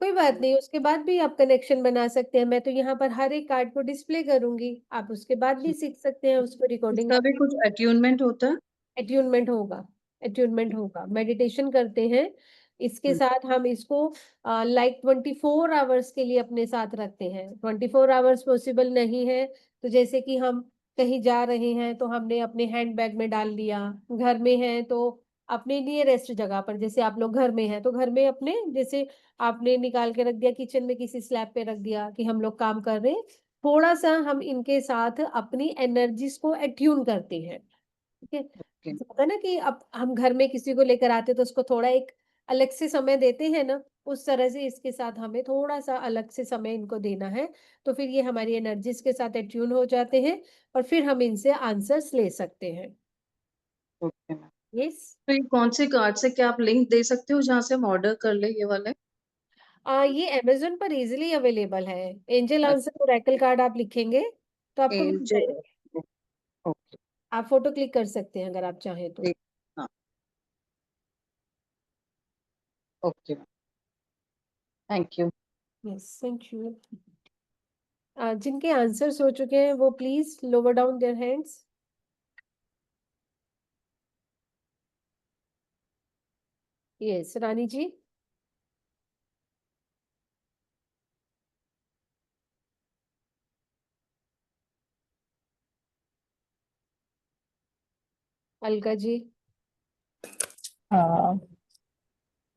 कोई बात नहीं, उसके बाद भी आप कनेक्शन बना सकते हैं। मैं तो यहाँ पर हर एक कार्ड को डिस्प्ले करूंगी, आप उसके बाद भी सीख सकते हैं, उसको रिकॉर्डिंग।
इसका भी कुछ अट्यूनमेंट होता है?
अट्यूनमेंट होगा, अट्यूनमेंट होगा, मेडिटेशन करते हैं इसके
हम्म,
साथ। हम इसको लाइक 24 आवर्स के लिए अपने साथ रखते हैं। 24 आवर्स पॉसिबल नहीं है, तो जैसे कि हम कहीं जा रहे हैं तो हमने अपने हैंड बैग में डाल लिया, घर में हैं तो अपने नियरेस्ट जगह पर, जैसे आप लोग घर में हैं तो घर में अपने, जैसे आपने निकाल के रख दिया किचन में, किसी स्लैब पे रख दिया कि हम लोग काम कर रहे हैं। थोड़ा सा हम इनके साथ अपनी एनर्जीज को अट्यून करते हैं, ठीक है।
ओके।
जैसे होता है ना कि अब हम घर में किसी को लेकर आते तो उसको थोड़ा एक अलग से समय देते हैं ना, उस तरह से इसके साथ हमें थोड़ा सा अलग से समय इनको देना है, तो फिर ये हमारी एनर्जीज के साथ एट्यून हो जाते हैं और फिर हम इनसे आंसर्स ले सकते हैं।
Okay ma'am.
यस,
तो ये कौन से कार्ड से, क्या आप लिंक दे सकते हो जहाँ से हम ऑर्डर कर ले ये वाले?
ये अमेजोन पर इजीली अवेलेबल है। एंजल
अच्छा,
आंसर ओरेकल कार्ड आप लिखेंगे तो आपको मिल
एंजल।
जाएगा।
ओके।
आप फोटो क्लिक कर सकते हैं अगर आप चाहें तो।
देख। हाँ okay ma'am, thank you.
Yes, thank you. जिनके आंसर्स हो चुके हैं वो please lower down their hands. Yes, Rani ji. Alka ji.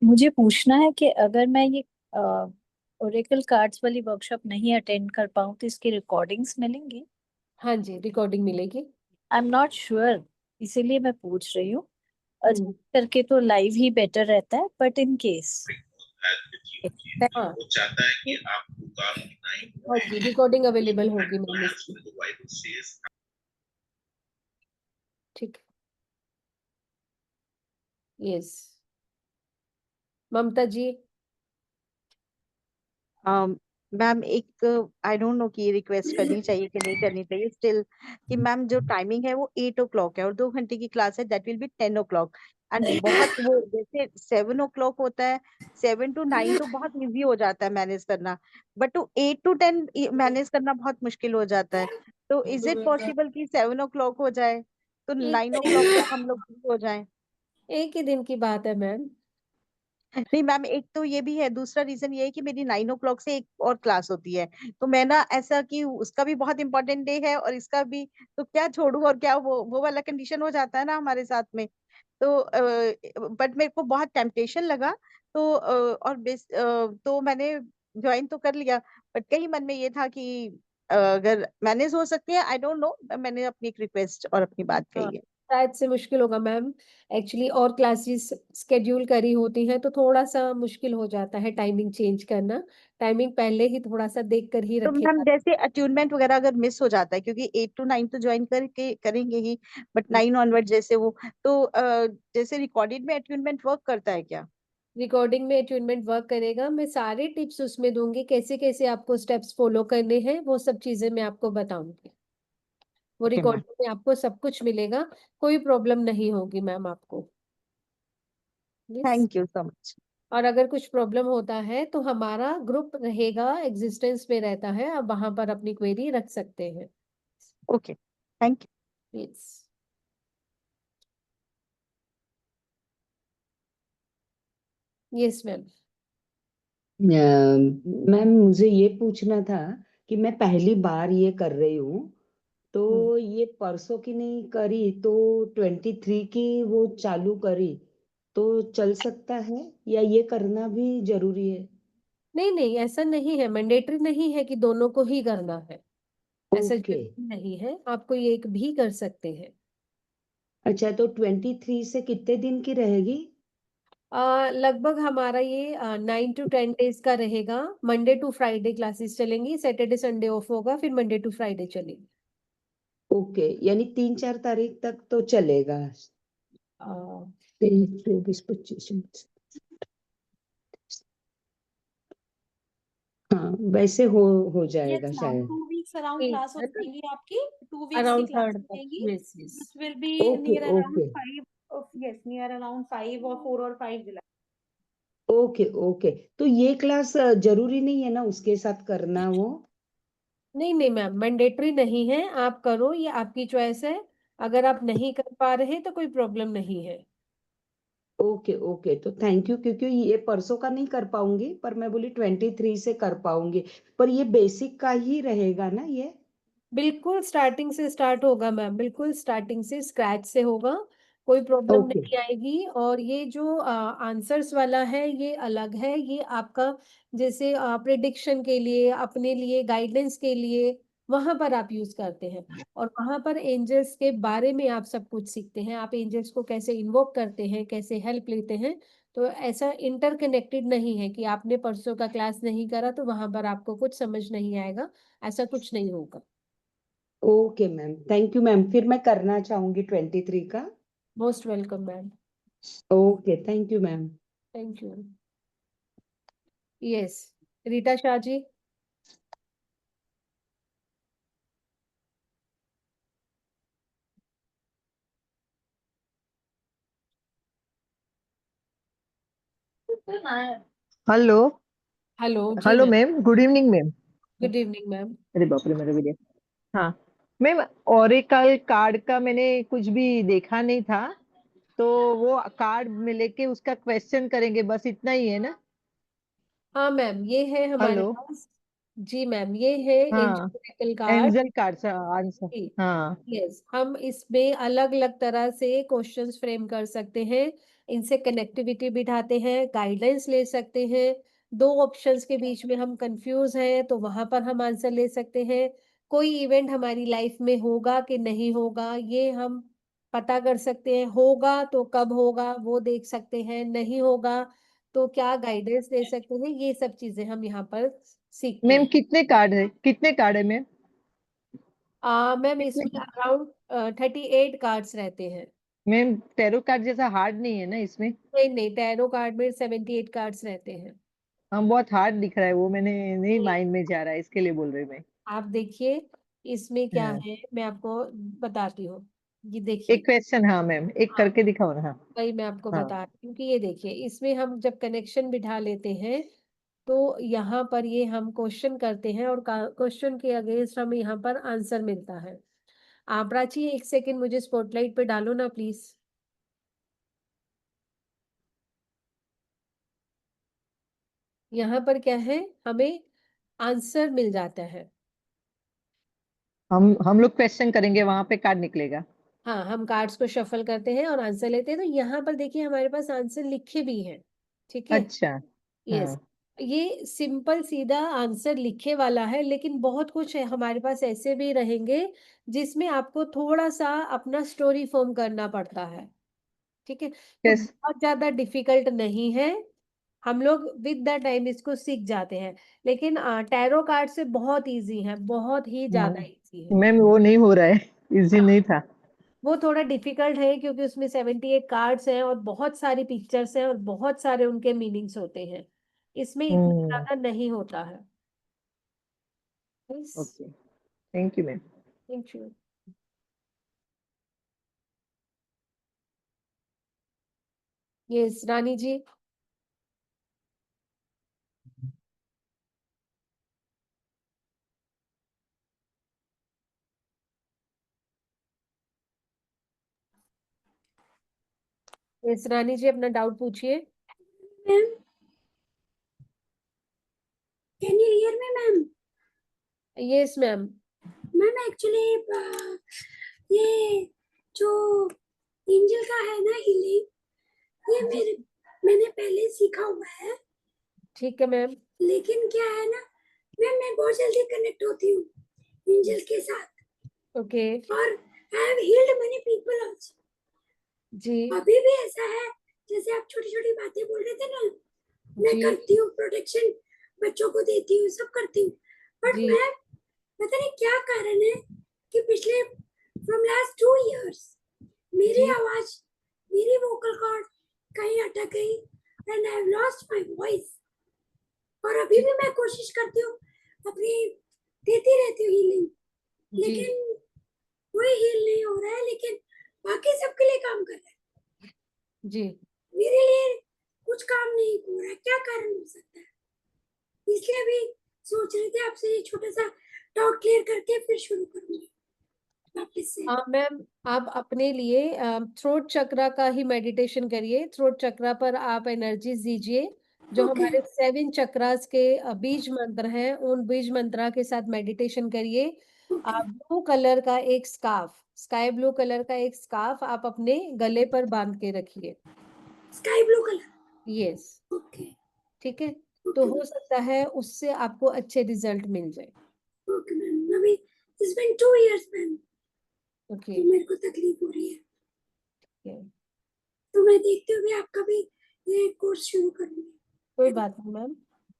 मुझे पूछना है कि अगर मैं ये ओरेकल कार्ड्स वाली वर्कशॉप नहीं अटेंड कर पाऊँ तो इसकी रिकॉर्डिंग्स मिलेंगी?
हाँ जी, रिकॉर्डिंग मिलेगी।
आई एम नॉट श्योर, इसीलिए मैं पूछ रही हूँ।
हम्म,
करके तो लाइव ही बेटर रहता है, बट इन केस
हाँ
वो चाहता है कि आपको काम नहीं
हाँ जी, रिकॉर्डिंग अवेलेबल होगी मैम इसकी। ठीक, यस। ममता जी।
मैम एक आई डोंट नो कि ये रिक्वेस्ट करनी चाहिए कि नहीं करनी चाहिए स्टिल, कि मैम जो टाइमिंग है वो 8 o'clock है और 2 घंटे की क्लास है, that will be 10 o'clock। And बहुत वो जैसे 7 o'clock होता है, 7 to 9 तो बहुत इजी हो जाता है मैनेज करना, बट टू 8 to 10 मैनेज करना बहुत मुश्किल हो जाता है। तो इज इट पॉसिबल कि 7 o'clock हो जाए तो 9 o'clock तक हम लोग फ्री हो जाएं?
एक ही दिन की बात है मैम।
नहीं मैम, एक तो ये भी है, दूसरा रीजन ये है कि मेरी 9 o'clock से एक और क्लास होती है, तो मैं ना ऐसा कि उसका भी बहुत इंपॉर्टेंट डे है और इसका भी, तो क्या छोड़ू और क्या वो वाला कंडीशन हो जाता है ना हमारे साथ में। तो बट मेरे को बहुत टेम्पटेशन लगा, तो तो मैंने ज्वाइन तो कर लिया, बट कहीं मन में ये था कि अगर मैनेज हो सकती है, आई डोंट नो, मैंने अपनी एक रिक्वेस्ट और अपनी बात
हाँ,
कही है।
शायद से मुश्किल होगा मैम। एक्चुअली और क्लासेस स्केड्यूल करी होती हैं तो थोड़ा सा मुश्किल हो जाता है टाइमिंग चेंज करना। टाइमिंग पहले ही थोड़ा सा देख कर ही
तो
रखे
मैम
जाते।
जैसे अट्यूनमेंट वगैरह अगर मिस हो जाता है, क्योंकि 8 to 9 तो ज्वाइन करके करेंगे ही, बट 9 ऑनवर्ड जैसे वो, तो जैसे रिकॉर्डेड में अट्यूनमेंट वर्क करता है क्या?
रिकॉर्डिंग में अट्यूनमेंट वर्क करेगा। मैं सारे टिप्स उसमें दूंगी, कैसे कैसे आपको स्टेप्स फॉलो करने हैं वो सब चीजें मैं आपको बताऊंगी। वो
ओके मैम,
रिकॉर्डिंग में आपको सब कुछ मिलेगा, कोई प्रॉब्लम नहीं होगी मैम आपको। Yes.
Thank you so much.
और अगर कुछ प्रॉब्लम होता है तो हमारा ग्रुप रहेगा, एग्जिस्टेंस में रहता है, आप वहां पर अपनी क्वेरी रख सकते हैं।
Okay, thank
yes. Yes ma'am.
Ma'am मुझे ये पूछना था कि मैं पहली बार ये कर रही हूँ, तो ये परसों की नहीं करी तो 23 की वो चालू करी, तो चल सकता है या ये करना भी जरूरी है?
नहीं नहीं, ऐसा नहीं है, मैंडेटरी नहीं है कि दोनों को ही करना है। ऐसा
ओके।
जरूरी नहीं है, आपको ये एक भी कर सकते हैं।
अच्छा, तो 23 से कितने दिन की रहेगी?
लगभग हमारा ये 9 to 10 डेज का रहेगा। मंडे टू फ्राइडे क्लासेस चलेंगी, सैटरडे संडे ऑफ होगा, फिर मंडे टू फ्राइडे चलेगी।
ओके, यानी 3-4 तारीख तक तो चलेगा।
आ,
23, 24, 25। हाँ, वैसे हो
यस
जाएगा
मैम,
शायद।
2 वीक्स अराउंड क्लास हो जाएंगी आपकी, 2 वीक्स की
अराउंड
क्लास
थर्ड
हो
तक।
जाएंगी,
yes yes.
which will be
okay
near around
okay
5 or 4 or 5 July.
Okay okay, तो ये क्लास जरूरी नहीं है ना उसके साथ करना वो?
नहीं नहीं मैम, मैंडेटरी नहीं है, आप करो, ये आपकी चॉइस है। अगर आप नहीं कर पा रहे तो कोई प्रॉब्लम नहीं है।
ओके ओके, तो थैंक यू, क्योंकि ये परसों का नहीं कर पाऊंगी, पर मैं बोली 23 से कर पाऊंगी। पर ये बेसिक का ही रहेगा ना ये?
बिल्कुल स्टार्टिंग से स्टार्ट होगा मैम, बिल्कुल स्टार्टिंग से स्क्रैच से होगा, कोई प्रॉब्लम
ओके
नहीं आएगी। और ये जो आंसर्स वाला है ये अलग है, ये आपका जैसे प्रिडिक्शन के लिए, अपने लिए गाइडेंस के लिए वहां पर आप यूज करते हैं। और वहां पर एंजल्स के बारे में आप सब कुछ सीखते हैं, आप एंजल्स को कैसे इन्वोक करते हैं, कैसे हेल्प लेते हैं। तो ऐसा इंटरकनेक्टेड नहीं है कि आपने परसों का क्लास नहीं करा तो वहां पर आपको कुछ समझ नहीं आएगा, ऐसा कुछ नहीं होगा।
Okay ma'am, thank you ma'am, फिर मैं करना चाहूंगी 23 का।
Most welcome ma'am.
Okay, thank you ma'am.
Thank you. Yes, Rita Shah ji.
Hello.
Hello जी
hello
ma'am.
Ma'am, good evening ma'am.
Good evening ma'am.
अरे बाप रे, मेरा वीडियो। हाँ मैम, ओरेकल कार्ड का मैंने कुछ भी देखा नहीं था, तो वो कार्ड में लेके उसका क्वेश्चन करेंगे, बस इतना ही है ना?
हाँ मैम, ये है हमारे
हेलो।
पास। जी मैम, ये है
हाँ
angel card.
Angel card answer. हाँ
यस, हम इसमें अलग अलग तरह से क्वेश्चंस फ्रेम कर सकते हैं, इनसे कनेक्टिविटी बिठाते हैं, गाइडेंस ले सकते हैं। दो ऑप्शंस के बीच में हम कंफ्यूज हैं तो वहां पर हम आंसर ले सकते हैं। कोई इवेंट हमारी लाइफ में होगा कि नहीं होगा, ये हम पता कर सकते हैं। होगा तो कब होगा वो देख सकते हैं, नहीं होगा तो क्या गाइडेंस दे सकते हैं, ये सब चीजें हम यहाँ पर सीखते
मैम,
हैं।
कितने कार्ड है मैम?
मैम
कितने?
इसमें अराउंड 38 कार्ड्स रहते हैं।
मैम टैरो कार्ड जैसा हार्ड नहीं है ना इसमें?
नहीं नहीं, टैरो कार्ड में 78 कार्ड्स रहते हैं।
हम बहुत हार्ड दिख रहा है वो, मैंने नहीं
नहीं,
माइंड में जा रहा है, इसके लिए बोल रही मैं।
आप देखिए इसमें क्या
हाँ
है, मैं आपको बताती हूँ। ये
एक
देखिए,
क्वेश्चन, हाँ मैम एक
हाँ
करके दिखाओ ना। हाँ
वही मैं आपको
हाँ
बता रही हूँ कि ये देखिए, इसमें हम जब कनेक्शन बिठा लेते हैं तो यहाँ पर ये हम क्वेश्चन करते हैं और क्वेश्चन के अगेंस्ट हमें यहाँ पर आंसर मिलता है। आप प्राची एक सेकंड मुझे स्पॉटलाइट पे डालो ना प्लीज। यहाँ पर क्या है, हमें आंसर मिल जाता है।
हम लोग क्वेश्चन करेंगे, वहां पे कार्ड निकलेगा।
हाँ, हम कार्ड्स को शफल करते हैं और आंसर लेते हैं, तो यहाँ पर देखिए हमारे पास आंसर लिखे भी हैं। ठीक है,
अच्छा।
यस।
हाँ
ये सिंपल सीधा आंसर लिखे वाला है, लेकिन बहुत कुछ है हमारे पास ऐसे भी रहेंगे जिसमें आपको थोड़ा सा अपना स्टोरी फॉर्म करना पड़ता है। ठीक है, तो
कैस
बहुत ज्यादा डिफिकल्ट नहीं है, हम लोग विद द टाइम इसको सीख जाते हैं। लेकिन टैरो कार्ड से बहुत इजी है, बहुत ही ज्यादा इजी है।
मैम वो नहीं हो रहा है, इजी नहीं था।
वो थोड़ा डिफिकल्ट है क्योंकि उसमें 78 कार्ड्स हैं और बहुत सारी पिक्चर्स हैं और बहुत सारे उनके मीनिंग्स होते हैं। इसमें इतना
हम्म।
ज्यादा नहीं होता है।
Okay, thank you ma'am.
Thank you. Yes Rani ji. Yes Rani ji, अपना डाउट पूछिए।
Ma'am can you hear me ma'am?
Yes ma'am.
Ma'am actually ये जो एंजल का है ना हीलिंग, ये मैंने पहले सीखा हुआ है,
ठीक है मैम।
लेकिन क्या है ना मैम, मैं बहुत जल्दी कनेक्ट होती हूँ एंजल के साथ
ओके
और I have healed many people also.
जी।
अभी भी ऐसा है, जैसे आप छोटी छोटी बातें बोल रहे थे ना, मैं
जी
करती हूँ, प्रोटेक्शन बच्चों को देती हूँ, सब करती हूँ, बट
जी
मैं पता नहीं क्या कारण है कि पिछले फ्रॉम लास्ट 2 इयर्स मेरी
जी
आवाज, मेरी वोकल कॉर्ड कहीं अटक गई and I have lost my voice. और अभी भी मैं कोशिश करती हूँ अपनी, देती रहती हूँ हीलिंग,
जी
लेकिन कोई हील नहीं हो रहा है, लेकिन बाकी सबके लिए काम कर रहा है,
जी।
मेरे लिए कुछ काम नहीं हो रहा है, क्या कारण हो सकता है? इसलिए अभी सोच रही थी आपसे ये छोटा सा डाउट क्लियर करके फिर शुरू करूंगी वापस से।
हाँ मैम, आप अपने लिए थ्रोट चक्रा का ही मेडिटेशन करिए। थ्रोट चक्रा पर आप एनर्जीज दीजिए, जो
ओके
हमारे 7 चक्रास के बीज मंत्र हैं, उन बीज मंत्रा के साथ मेडिटेशन करिए।
ओके,
ब्लू कलर का एक स्कार्फ, स्काई ब्लू कलर का एक स्कार्फ आप अपने गले पर बांध के रखिए।
Sky blue colour,
yes,
okay
ठीक है। तो
ओके
हो सकता है उससे आपको अच्छे रिजल्ट मिल जाए।
Okay ma'am. अभी it's been 2 years ma'am,
okay,
तो मेरे को तकलीफ हो रही है, तो मैं देखती हूँ भी आपका भी ये कोर्स शुरू करूंगी।
कोई बात नहीं ma'am.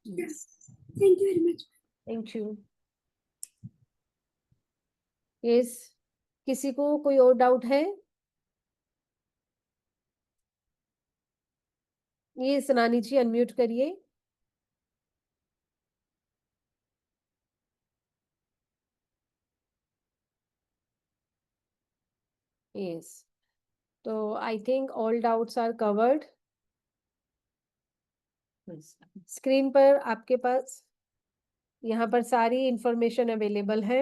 Thank you very much.
Thank you. Yes, किसी को कोई और डाउट है? ये सनानी जी अनम्यूट करिए। यस, तो I think all doubts are covered. Screen पर आपके पास यहाँ पर सारी इंफॉर्मेशन अवेलेबल है।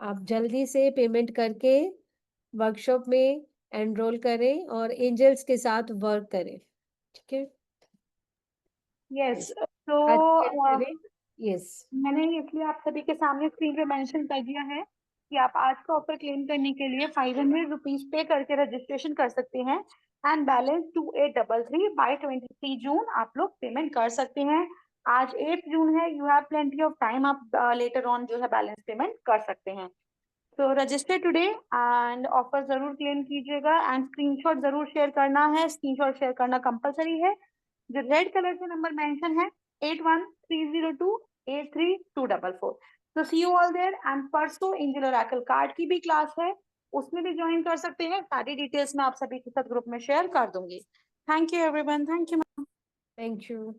आप जल्दी से पेमेंट करके वर्कशॉप में एनरोल करें और एंजल्स के साथ वर्क करें। ठीक है,
यस
आज
तो
करें। यस
मैंने इसलिए आप सभी के सामने स्क्रीन पे मेंशन कर दिया है कि आप आज का ऑफर क्लेम करने के लिए 500 रुपीज पे करके रजिस्ट्रेशन कर सकते हैं एंड बैलेंस 2833 बाय 23 जून आप लोग पेमेंट कर सकते हैं। आज 8 जून है, you have plenty of time, आप लेटर ऑन जो है बैलेंस पेमेंट कर सकते हैं। तो रजिस्टर टुडे एंड ऑफर जरूर क्लेम कीजिएगा एंड स्क्रीनशॉट जरूर शेयर करना है, स्क्रीनशॉट शेयर करना कंपलसरी है। जो रेड कलर से नंबर मेंशन है 8130283244। तो सी यू ऑल देयर एंड परसों एंजल ओरेकल कार्ड की भी क्लास है, उसमें भी ज्वाइन कर सकते हैं। सारी डिटेल्स मैं आप सभी के साथ ग्रुप में शेयर कर दूंगी। Thank you everyone, thank you.
Thank you.